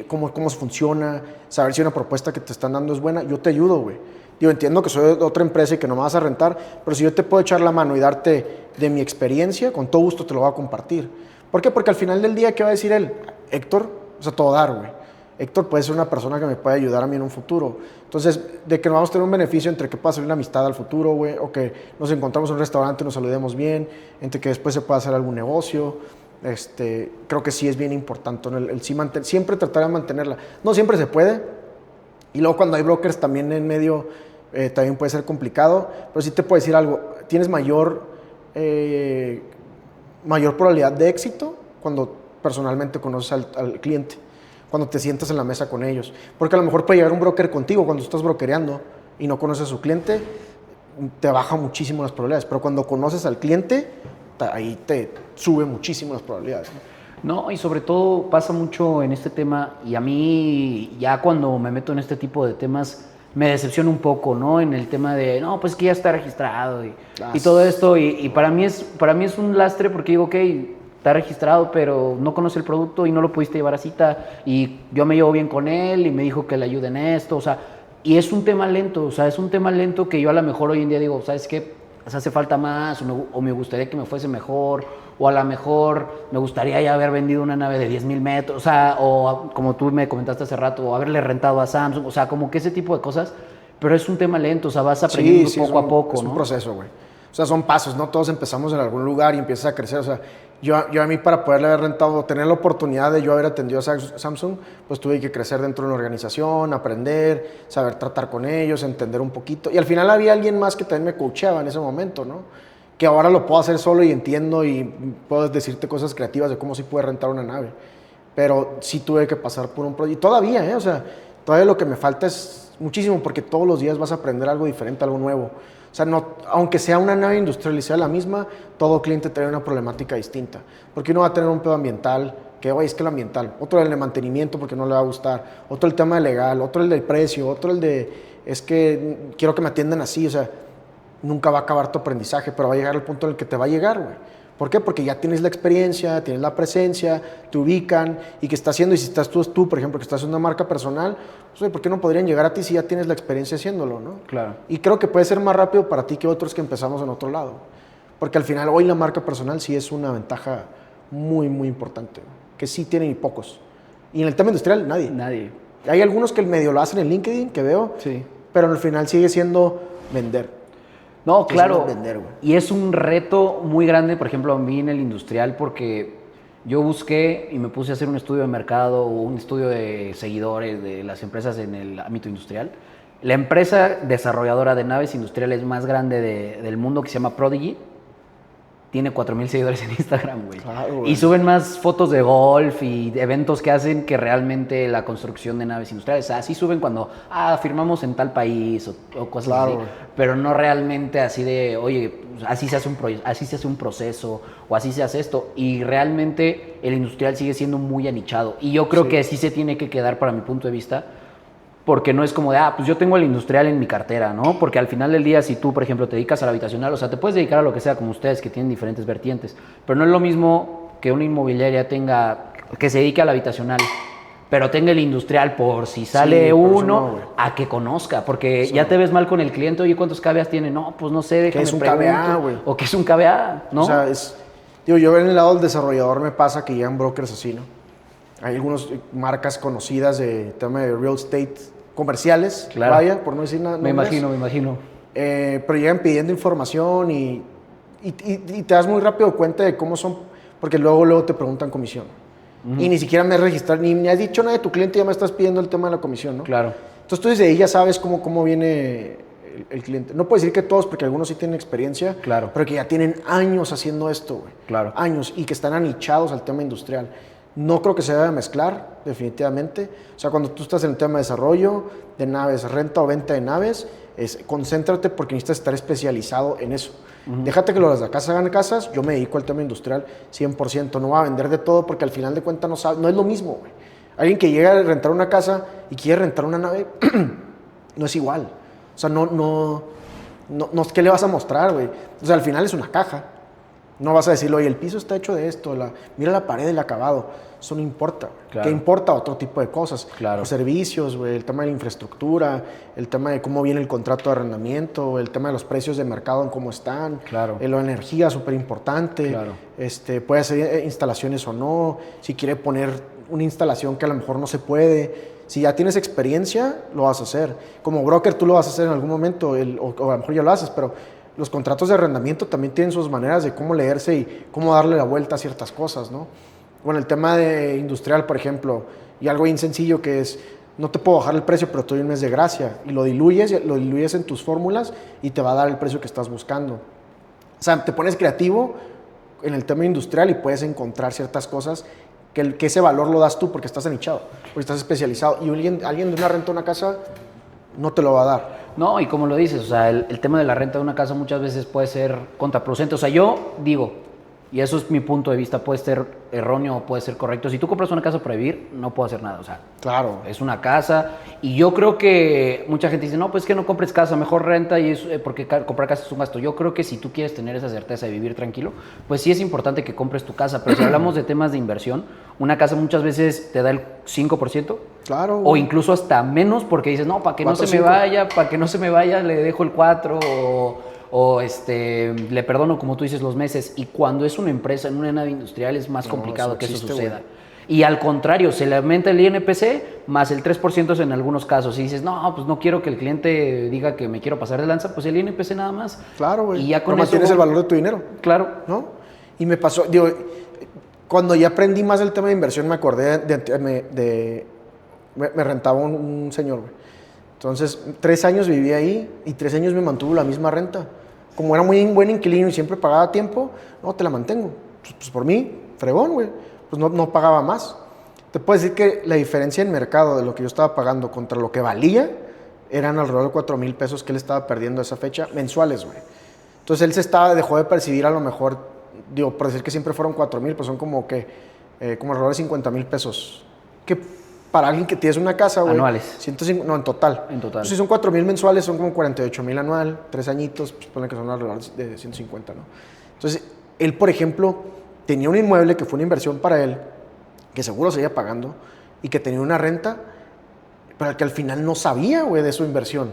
[SPEAKER 2] cómo funciona, saber si una propuesta que te están dando es buena, yo te ayudo, güey. Digo, entiendo que soy de otra empresa y que no me vas a rentar, pero si yo te puedo echar la mano y darte de mi experiencia, con todo gusto te lo voy a compartir. ¿Por qué? Porque al final del día, ¿qué va a decir él? Héctor, o sea, todo dar, güey. Héctor puede ser una persona que me puede ayudar a mí en un futuro. Entonces, de que nos vamos a tener un beneficio entre que pueda salir una amistad al futuro, güey, o que nos encontramos en un restaurante y nos saludemos bien, entre que después se pueda hacer algún negocio. Creo que sí es bien importante, ¿no? Siempre tratar de mantenerla. No siempre se puede, Y luego cuando hay brokers también en medio, también puede ser complicado, pero sí te puedo decir algo, tienes mayor probabilidad de éxito cuando personalmente conoces al cliente, cuando te sientas en la mesa con ellos. Porque a lo mejor puede llegar un broker contigo cuando estás brokereando y no conoces a su cliente, te baja muchísimo las probabilidades. Pero cuando conoces al cliente, ahí te sube muchísimo las probabilidades, ¿no?
[SPEAKER 1] No, y sobre todo pasa mucho en este tema, y a mí ya cuando me meto en este tipo de temas me decepciona un poco, ¿no? En el tema de, no, pues que ya está registrado y todo esto, y para mí es un lastre porque digo, ok, está registrado, pero no conoce el producto y no lo pudiste llevar a cita, y yo me llevo bien con él y me dijo que le ayude en esto, o sea, y es un tema lento, o sea, es un tema lento que yo a lo mejor hoy en día digo, ¿sabes qué? Hace falta más, o me gustaría que me fuese mejor, o a lo mejor me gustaría ya haber vendido una nave de 10,000 metros, o sea, o como tú me comentaste hace rato, o haberle rentado a Samsung, o sea, como que ese tipo de cosas, pero es un tema lento, o sea, vas aprendiendo poco a poco,
[SPEAKER 2] es
[SPEAKER 1] ¿no?
[SPEAKER 2] un proceso, güey. O sea, son pasos, ¿no? Todos empezamos en algún lugar y empiezas a crecer, o sea, yo a mí para poderle haber rentado, tener la oportunidad de yo haber atendido a Samsung, pues tuve que crecer dentro de una organización, aprender, saber tratar con ellos, entender un poquito. Y al final había alguien más que también me coacheaba en ese momento, ¿no? Que ahora lo puedo hacer solo y entiendo y puedo decirte cosas creativas de cómo sí puede rentar una nave. Pero sí tuve que pasar por un proyecto. Y todavía, ¿eh? O sea, todavía lo que me falta es muchísimo porque todos los días vas a aprender algo diferente, algo nuevo. O sea, no, aunque sea una nave industrial y sea la misma, todo cliente trae una problemática distinta. Porque uno va a tener un pedo ambiental, que oye, es que el ambiental, otro el de mantenimiento porque no le va a gustar, otro el tema legal, otro el del precio, otro el de, es que quiero que me atiendan así, o sea, nunca va a acabar tu aprendizaje, pero va a llegar el punto en el que te va a llegar, güey. ¿Por qué? Porque ya tienes la experiencia, tienes la presencia, te ubican y que estás haciendo, y si estás tú, por ejemplo, que estás haciendo una marca personal, pues, oye, ¿por qué no podrían llegar a ti si ya tienes la experiencia haciéndolo, no?
[SPEAKER 1] Claro.
[SPEAKER 2] Y creo que puede ser más rápido para ti que otros que empezamos en otro lado. Porque al final, hoy la marca personal sí es una ventaja muy, muy importante, que sí tienen y pocos. Y en el tema industrial, nadie.
[SPEAKER 1] Nadie.
[SPEAKER 2] Hay algunos que medio lo hacen en LinkedIn, que veo,
[SPEAKER 1] Sí.
[SPEAKER 2] pero al final sigue siendo vender.
[SPEAKER 1] No,
[SPEAKER 2] Que
[SPEAKER 1] claro.
[SPEAKER 2] es vender, güey.
[SPEAKER 1] Y es un reto muy grande, por ejemplo, a mí en el industrial, porque yo busqué y me puse a hacer un estudio de mercado o un estudio de seguidores de las empresas en el ámbito industrial. La empresa desarrolladora de naves industriales más grande del mundo, que se llama Prodigy, tiene 4,000 seguidores en Instagram, güey.
[SPEAKER 2] Claro, güey.
[SPEAKER 1] Y suben más fotos de golf y de eventos que hacen que realmente la construcción de naves industriales. O sea, sí suben cuando, firmamos en tal país o cosas
[SPEAKER 2] Claro,
[SPEAKER 1] así.
[SPEAKER 2] güey.
[SPEAKER 1] Pero no realmente así de, oye, pues, así se hace un proceso o así se hace esto. Y realmente el industrial sigue siendo muy anichado. Y yo creo que sí se tiene que quedar, para mi punto de vista, porque no es como de, pues yo tengo el industrial en mi cartera, ¿no? Porque al final del día, si tú, por ejemplo, te dedicas a la habitacional, o sea, te puedes dedicar a lo que sea, como ustedes, que tienen diferentes vertientes, pero no es lo mismo que una inmobiliaria que se dedique a la habitacional, pero tenga el industrial por si sale
[SPEAKER 2] Sí, por eso
[SPEAKER 1] uno,
[SPEAKER 2] no, güey.
[SPEAKER 1] a que conozca, porque ya te ves mal con el cliente, oye, ¿cuántos KVAs tiene? No, pues no sé, déjame
[SPEAKER 2] es un
[SPEAKER 1] pregunto.
[SPEAKER 2] KVA, güey?
[SPEAKER 1] O que es un KVA, ¿no?
[SPEAKER 2] O sea, yo en el lado del desarrollador me pasa que llegan brokers así, ¿no? Hay algunas marcas conocidas de tema de real estate comerciales,
[SPEAKER 1] Claro.
[SPEAKER 2] vaya, por no decir nada.
[SPEAKER 1] me imagino.
[SPEAKER 2] Pero llegan pidiendo información y te das muy rápido cuenta de cómo son, porque luego te preguntan comisión. Y ni siquiera me has registrado, ni me has dicho nada de tu cliente y ya me estás pidiendo el tema de la comisión, ¿no?
[SPEAKER 1] Claro.
[SPEAKER 2] Entonces tú desde ahí ya sabes cómo viene el cliente. No puedo decir que todos, porque algunos sí tienen experiencia,
[SPEAKER 1] Claro.
[SPEAKER 2] pero que ya tienen años haciendo esto, güey.
[SPEAKER 1] Claro.
[SPEAKER 2] Años, y que están anichados al tema industrial. No creo que se deba mezclar, definitivamente. O sea, cuando tú estás en el tema de desarrollo de naves, renta o venta de naves, concéntrate porque necesitas estar especializado en eso. Déjate que los de acá hagan casas, yo me dedico al tema industrial 100%. No voy a vender de todo porque al final de cuentas no es lo mismo, güey. Alguien que llega a rentar una casa y quiere rentar una nave, no es igual. O sea, no, ¿qué le vas a mostrar, güey? O sea, al final es una caja. No vas a decirle, oye, el piso está hecho de esto, mira la pared, el acabado. Eso no importa.
[SPEAKER 1] Claro.
[SPEAKER 2] ¿Qué importa? Otro tipo de cosas.
[SPEAKER 1] Claro.
[SPEAKER 2] Los servicios, güey, el tema de la infraestructura, el tema de cómo viene el contrato de arrendamiento, el tema de los precios de mercado en cómo están.
[SPEAKER 1] Claro.
[SPEAKER 2] La energía, súper importante.
[SPEAKER 1] Claro.
[SPEAKER 2] Puede hacer instalaciones o no. Si quiere poner una instalación que a lo mejor no se puede. Si ya tienes experiencia, lo vas a hacer. Como broker tú lo vas a hacer en algún momento, o a lo mejor ya lo haces, pero los contratos de arrendamiento también tienen sus maneras de cómo leerse y cómo darle la vuelta a ciertas cosas, ¿no? Bueno, el tema de industrial, por ejemplo, y algo bien sencillo que es, no te puedo bajar el precio, pero te doy un mes de gracia. Y lo diluyes en tus fórmulas y te va a dar el precio que estás buscando. O sea, te pones creativo en el tema industrial y puedes encontrar ciertas cosas que ese valor lo das tú porque estás anichado, porque estás especializado. Y alguien de una renta de una casa no te lo va a dar.
[SPEAKER 1] No, y como lo dices, o sea, el tema de la renta de una casa muchas veces puede ser contraproducente. O sea, yo digo, y eso es mi punto de vista, puede ser erróneo o puede ser correcto. Si tú compras una casa para vivir, no puedo hacer nada. O sea,
[SPEAKER 2] claro,
[SPEAKER 1] es una casa. Y yo creo que mucha gente dice, no, pues que no compres casa, mejor renta, y es porque comprar casa es un gasto. Yo creo que si tú quieres tener esa certeza de vivir tranquilo, pues sí es importante que compres tu casa. Pero si hablamos de temas de inversión, una casa muchas veces te da el 5%.
[SPEAKER 2] Claro.
[SPEAKER 1] O incluso hasta menos, porque dices, no, para que no se me vaya, le dejo el 4 o le perdono, como tú dices, los meses. Y cuando es una empresa, en una nave industrial, es más complicado que eso suceda. Güey. Y al contrario, se le aumenta el INPC más el 3% en algunos casos. Y dices, no, pues no quiero que el cliente diga que me quiero pasar de lanza, pues el INPC nada más.
[SPEAKER 2] Claro, güey.
[SPEAKER 1] Y ya con
[SPEAKER 2] eso mantienes el valor de tu dinero.
[SPEAKER 1] Claro.
[SPEAKER 2] ¿No? Y me pasó, digo, cuando ya aprendí más del tema de inversión, me acordé me rentaba un señor, güey. Entonces, 3 años viví ahí y 3 años me mantuvo la misma renta. Como era muy buen inquilino y siempre pagaba a tiempo, no, te la mantengo. Pues por mí, fregón, güey. Pues no pagaba más. Te puedo decir que la diferencia en mercado de lo que yo estaba pagando contra lo que valía eran alrededor de 4,000 pesos que él estaba perdiendo esa fecha mensuales, güey. Entonces él dejó de percibir a lo mejor, digo, por decir que siempre fueron 4,000, pues son como alrededor de 50,000 pesos. Que para alguien que tienes una casa, güey.
[SPEAKER 1] Anuales.
[SPEAKER 2] 105, no, en total.
[SPEAKER 1] En total.
[SPEAKER 2] Si son 4,000 mensuales, son como 48,000 anual, 3 añitos, pues ponen que son alrededor de 150, ¿no? Entonces, él, por ejemplo, tenía un inmueble que fue una inversión para él, que seguro seguía pagando, y que tenía una renta, pero que al final no sabía, güey, de su inversión.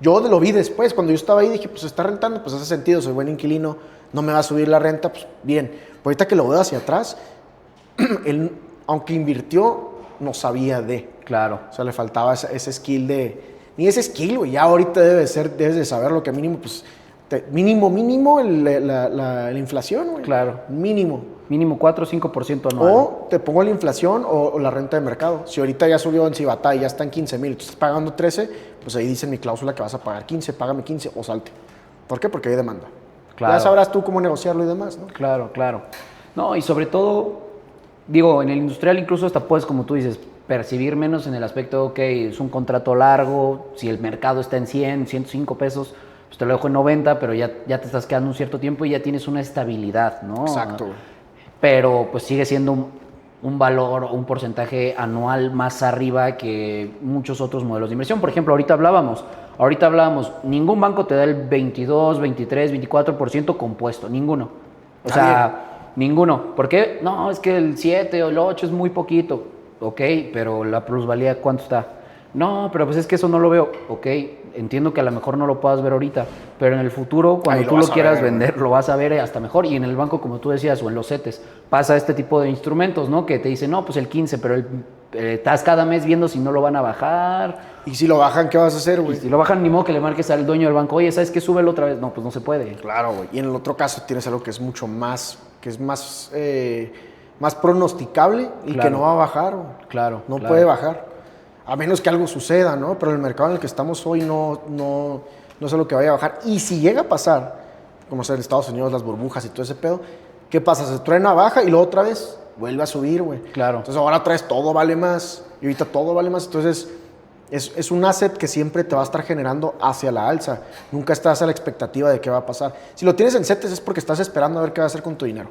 [SPEAKER 2] Yo lo vi después, cuando yo estaba ahí, dije, pues está rentando, pues hace sentido, soy buen inquilino, no me va a subir la renta, pues bien. Pero ahorita que lo veo hacia atrás, él, aunque invirtió, no sabía de.
[SPEAKER 1] Claro.
[SPEAKER 2] O sea, le faltaba ese skill ni ese skill, güey, ya ahorita debes de saber lo que mínimo, pues, mínimo la inflación, güey.
[SPEAKER 1] Claro. Mínimo 4 o 5% anual.
[SPEAKER 2] O te pongo la inflación o la renta de mercado. Si ahorita ya subió en Cibatá y ya está en 15,000, tú estás pagando 13, pues ahí dice en mi cláusula que vas a pagar 15, págame 15 o salte. ¿Por qué? Porque hay demanda. Claro. Ya sabrás tú cómo negociarlo y demás, ¿no?
[SPEAKER 1] Claro. No, y sobre todo, digo, en el industrial incluso hasta puedes, como tú dices, percibir menos en el aspecto, ok, es un contrato largo, si el mercado está en 100, 105 pesos, pues te lo dejo en 90, pero ya te estás quedando un cierto tiempo y ya tienes una estabilidad, ¿no?
[SPEAKER 2] Exacto.
[SPEAKER 1] Pero pues sigue siendo un valor o un porcentaje anual más arriba que muchos otros modelos de inversión. Por ejemplo, ahorita hablábamos, ningún banco te da el 22, 23, 24% compuesto, ninguno. O sea, ninguno. ¿Por qué? No, es que el 7 o el 8 es muy poquito. Ok, pero la plusvalía, ¿cuánto está? No, pero pues es que eso no lo veo. Ok, entiendo que a lo mejor no lo puedas ver ahorita, pero en el futuro, cuando tú lo quieras vender, lo vas a ver hasta mejor. Y en el banco, como tú decías, o en los CETES, pasa este tipo de instrumentos, ¿no? Que te dicen, no, pues el 15, pero estás cada mes viendo si no lo van a bajar.
[SPEAKER 2] Y si lo bajan, ¿qué vas a hacer, güey?
[SPEAKER 1] Si lo bajan, ni modo que le marques al dueño del banco, oye, ¿sabes qué? Súbelo otra vez. No, pues no se puede.
[SPEAKER 2] Claro, güey. Y en el otro caso tienes algo que es mucho más, más pronosticable y que no va a bajar, güey.
[SPEAKER 1] Claro.
[SPEAKER 2] No puede bajar. A menos que algo suceda, ¿no? Pero el mercado en el que estamos hoy no sé lo que vaya a bajar. Y si llega a pasar, como sea en Estados Unidos, las burbujas y todo ese pedo, ¿qué pasa? Se truena, baja y luego otra vez vuelve a subir, güey.
[SPEAKER 1] Claro.
[SPEAKER 2] Entonces ahora otra vez todo vale más. Y ahorita todo vale más. Entonces es un asset que siempre te va a estar generando hacia la alza. Nunca estás a la expectativa de qué va a pasar. Si lo tienes en CETES es porque estás esperando a ver qué va a hacer con tu dinero.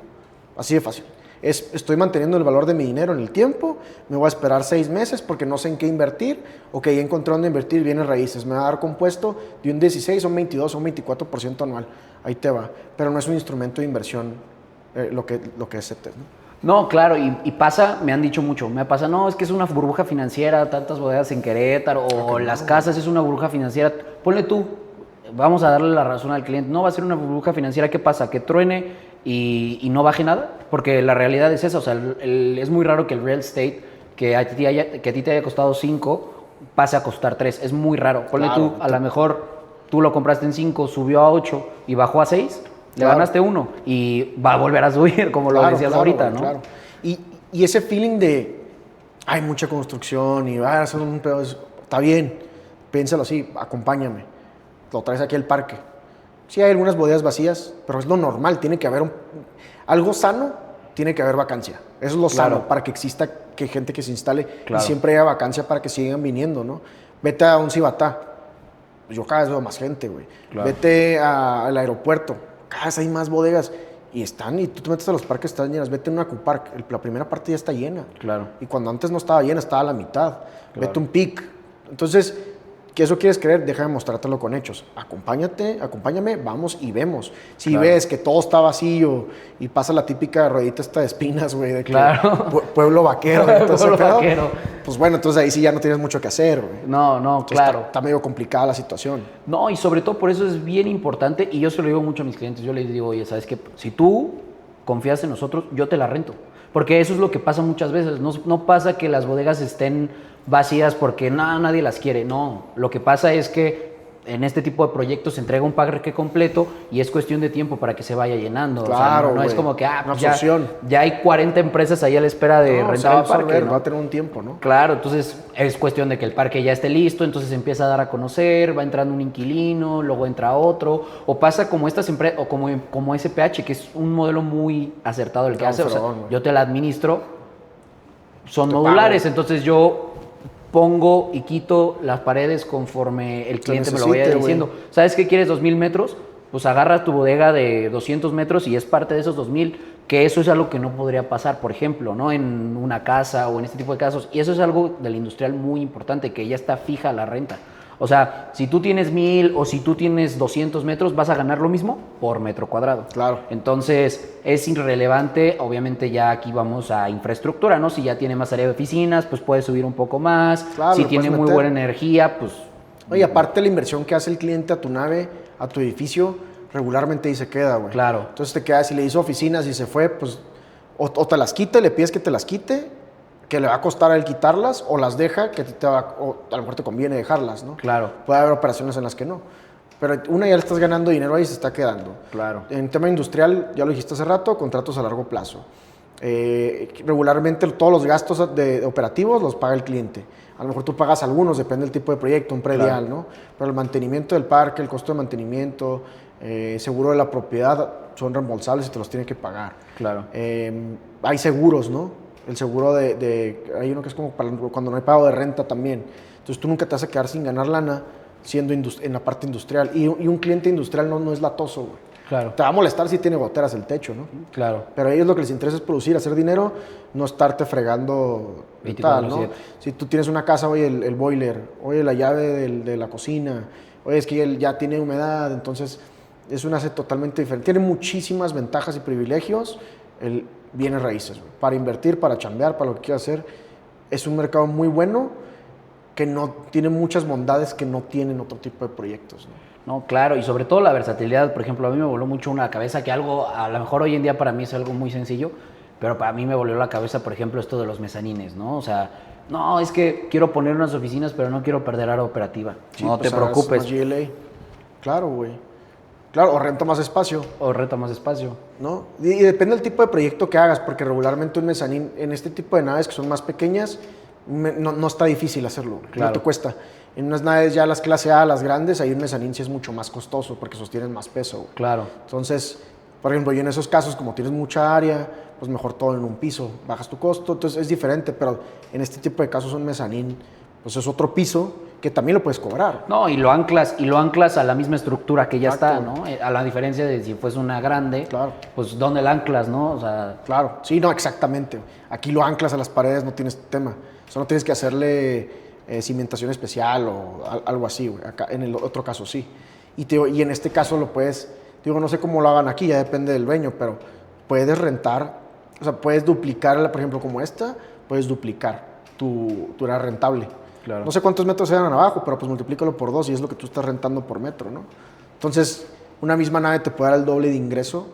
[SPEAKER 2] Así de fácil. Estoy manteniendo el valor de mi dinero en el tiempo, me voy a esperar 6 meses porque no sé en qué invertir, ok, ya encontré dónde invertir, bienes raíces, me va a dar compuesto de un 16, un 22, un 24% anual, ahí te va, pero no es un instrumento de inversión lo que es CETES, ¿no?
[SPEAKER 1] No, claro, y pasa, me han dicho mucho, me pasa, no, es que es una burbuja financiera, tantas bodegas en Querétaro, o las casas es una burbuja financiera, ponle tú, vamos a darle la razón al cliente, no va a ser una burbuja financiera, ¿qué pasa? Que truene y no baje nada, porque la realidad es esa, o sea, es muy raro que el real estate, que a ti te haya costado 5, pase a costar 3, es muy raro, ponle tú, a lo mejor tú lo compraste en 5, subió a 8 y bajó a 6, le ganaste 1 y va a volver a subir, como lo decías ahorita, ¿no?
[SPEAKER 2] Claro. Y ese feeling de hay mucha construcción y va a ser un pedo. Está bien, piénsalo así, acompáñame. Lo traes aquí al parque. Sí hay algunas bodegas vacías, pero es lo normal, tiene que haber algo sano, tiene que haber vacancia. Eso es lo sano, para que exista que gente que se instale y siempre haya vacancia para que sigan viniendo, ¿no? Vete a un Cibatá, yo cada vez veo más gente, güey. Vete al aeropuerto, cada vez hay más bodegas y tú te metes a los parques, están llenas. Vete a una Acupark, la primera parte ya está llena.
[SPEAKER 1] Claro.
[SPEAKER 2] Y cuando antes no estaba llena, estaba a la mitad. Vete a un Pic. Entonces, ¿qué eso quieres creer? Deja de mostrártelo con hechos. Acompáñame, vamos y vemos. Si ves que todo está vacío y pasa la típica ruedita esta de espinas, güey, de que pueblo vaquero,
[SPEAKER 1] pueblo vaquero.
[SPEAKER 2] Pues bueno, entonces ahí sí ya no tienes mucho que hacer, güey.
[SPEAKER 1] No,
[SPEAKER 2] Entonces,
[SPEAKER 1] claro.
[SPEAKER 2] Está medio complicada la situación.
[SPEAKER 1] No, y sobre todo por eso es bien importante, y yo se lo digo mucho a mis clientes, yo les digo, oye, ¿sabes qué? Si tú confías en nosotros, yo te la rento. Porque eso es lo que pasa muchas veces. No pasa que las bodegas estén vacías porque nadie las quiere. No, lo que pasa es que en este tipo de proyectos se entrega un parque completo y es cuestión de tiempo para que se vaya llenando.
[SPEAKER 2] Claro,
[SPEAKER 1] o sea, no es como que
[SPEAKER 2] una
[SPEAKER 1] pues ya hay 40 empresas ahí a la espera de rentar el parque. ¿No?
[SPEAKER 2] Va a tener un tiempo, ¿no?
[SPEAKER 1] Claro, entonces es cuestión de que el parque ya esté listo, entonces empieza a dar a conocer, va entrando un inquilino, luego entra otro, o pasa como estas empresas, o como SPH, que es un modelo muy acertado el que hace. O sea, yo te la administro, son modulares, entonces yo pongo y quito las paredes conforme el cliente me lo vaya diciendo. Wey. ¿Sabes qué quieres? 2,000 metros. Pues agarras tu bodega de 200 metros y es parte de esos 2,000, que eso es algo que no podría pasar, por ejemplo, ¿no? En una casa o en este tipo de casos. Y eso es algo del industrial muy importante, que ya está fija la renta. O sea, si tú tienes 1,000 o si tú tienes 200 metros, vas a ganar lo mismo por metro cuadrado.
[SPEAKER 2] Claro.
[SPEAKER 1] Entonces, es irrelevante. Obviamente ya aquí vamos a infraestructura, ¿no? Si ya tiene más área de oficinas, pues puede subir un poco más.
[SPEAKER 2] Claro,
[SPEAKER 1] si tiene muy buena energía, pues...
[SPEAKER 2] Oye, aparte la inversión que hace el cliente a tu nave, a tu edificio, regularmente ahí se queda, güey.
[SPEAKER 1] Claro.
[SPEAKER 2] Entonces te quedas, si le hizo oficinas y se fue, pues o te las quita, le pides que te las quite, que le va a costar a él quitarlas, o las deja, que o a lo mejor te conviene dejarlas, ¿no?
[SPEAKER 1] Claro.
[SPEAKER 2] Puede haber operaciones en las que no. Pero una ya le estás ganando dinero ahí y se está quedando.
[SPEAKER 1] Claro.
[SPEAKER 2] En tema industrial, ya lo dijiste hace rato, contratos a largo plazo. Regularmente todos los gastos operativos los paga el cliente. A lo mejor tú pagas algunos, depende del tipo de proyecto, un predial, claro, ¿no? Pero el mantenimiento del parque, el costo de mantenimiento, seguro de la propiedad, son reembolsables y te los tiene que pagar.
[SPEAKER 1] Claro.
[SPEAKER 2] Hay seguros, ¿no? El seguro hay uno que es como para cuando no hay pago de renta también. Entonces tú nunca te vas a quedar sin ganar lana siendo en la parte industrial. Y un cliente industrial no es latoso, güey.
[SPEAKER 1] Claro.
[SPEAKER 2] Te va a molestar si tiene goteras el techo, ¿no?
[SPEAKER 1] Claro.
[SPEAKER 2] Pero a ellos lo que les interesa es producir, hacer dinero, no estarte fregando y tal, ¿no? Si tú tienes una casa, oye, el boiler, oye, la llave de la cocina, oye, es que él ya tiene humedad, entonces es un asset totalmente diferente. Tiene muchísimas ventajas y privilegios el bienes raíces, güey. Para invertir, para chambear, para lo que quieras hacer. Es un mercado muy bueno que no tiene muchas bondades que no tienen otro tipo de proyectos, ¿no?
[SPEAKER 1] No, claro, y sobre todo la versatilidad. Por ejemplo, a mí me voló mucho una cabeza que algo, a lo mejor hoy en día para mí es algo muy sencillo, pero para mí me volvió la cabeza, por ejemplo, esto de los mezanines, ¿no? O sea, no, es que quiero poner unas oficinas, pero no quiero perder área operativa. Sí, no pues te preocupes.
[SPEAKER 2] Más GLA. Claro, güey. Claro, o renta más espacio.
[SPEAKER 1] O renta más espacio.
[SPEAKER 2] ¿No? Y depende del tipo de proyecto que hagas, porque regularmente un mezanín, en este tipo de naves que son más pequeñas, no está difícil hacerlo. Claro. No te cuesta. En unas naves ya las clase A, las grandes, ahí un mezanín sí es mucho más costoso porque sostienen más peso. Güey.
[SPEAKER 1] Claro.
[SPEAKER 2] Entonces, por ejemplo, yo en esos casos, como tienes mucha área, pues mejor todo en un piso, bajas tu costo, entonces es diferente, pero en este tipo de casos un mezanín, pues es otro piso que también lo puedes cobrar.
[SPEAKER 1] No, y lo anclas a la misma estructura que ya está, ¿no? A la diferencia de si fuese una grande,
[SPEAKER 2] claro,
[SPEAKER 1] pues ¿dónde la anclas, no? O sea,
[SPEAKER 2] claro, sí, no, exactamente. Aquí lo anclas a las paredes, no tienes tema. Solo tienes que hacerle cimentación especial o algo así, güey. Acá, en el otro caso sí. Y en este caso lo puedes, digo, no sé cómo lo hagan aquí, ya depende del dueño, pero puedes rentar, o sea, puedes duplicar, por ejemplo, como esta, puedes duplicar tu área rentable. Claro. No sé cuántos metros sean abajo, pero pues multiplícalo por 2 y es lo que tú estás rentando por metro, ¿no? Entonces, una misma nave te puede dar el doble de ingreso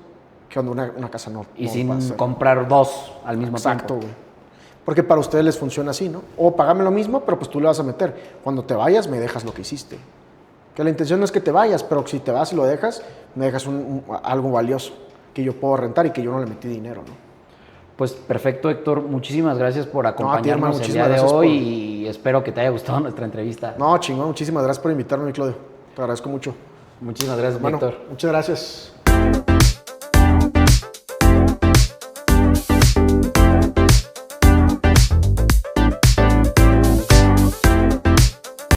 [SPEAKER 2] que cuando una casa no.
[SPEAKER 1] Y no sin comprar 2 al mismo tiempo.
[SPEAKER 2] Exacto, güey. Porque para ustedes les funciona así, ¿no? O págame lo mismo, pero pues tú le vas a meter. Cuando te vayas, me dejas lo que hiciste. Que la intención no es que te vayas, pero si te vas y lo dejas, me dejas algo valioso que yo puedo rentar y que yo no le metí dinero, ¿no?
[SPEAKER 1] Pues perfecto, Héctor. Muchísimas gracias por acompañarnos
[SPEAKER 2] hermano,
[SPEAKER 1] el
[SPEAKER 2] muchísimas
[SPEAKER 1] día de
[SPEAKER 2] gracias
[SPEAKER 1] hoy
[SPEAKER 2] por-
[SPEAKER 1] y espero que te haya gustado nuestra entrevista.
[SPEAKER 2] No, chingón, muchísimas gracias por invitarme, Claudio. Te agradezco mucho.
[SPEAKER 1] Muchísimas gracias,
[SPEAKER 2] Bueno,
[SPEAKER 1] Héctor.
[SPEAKER 2] muchas gracias.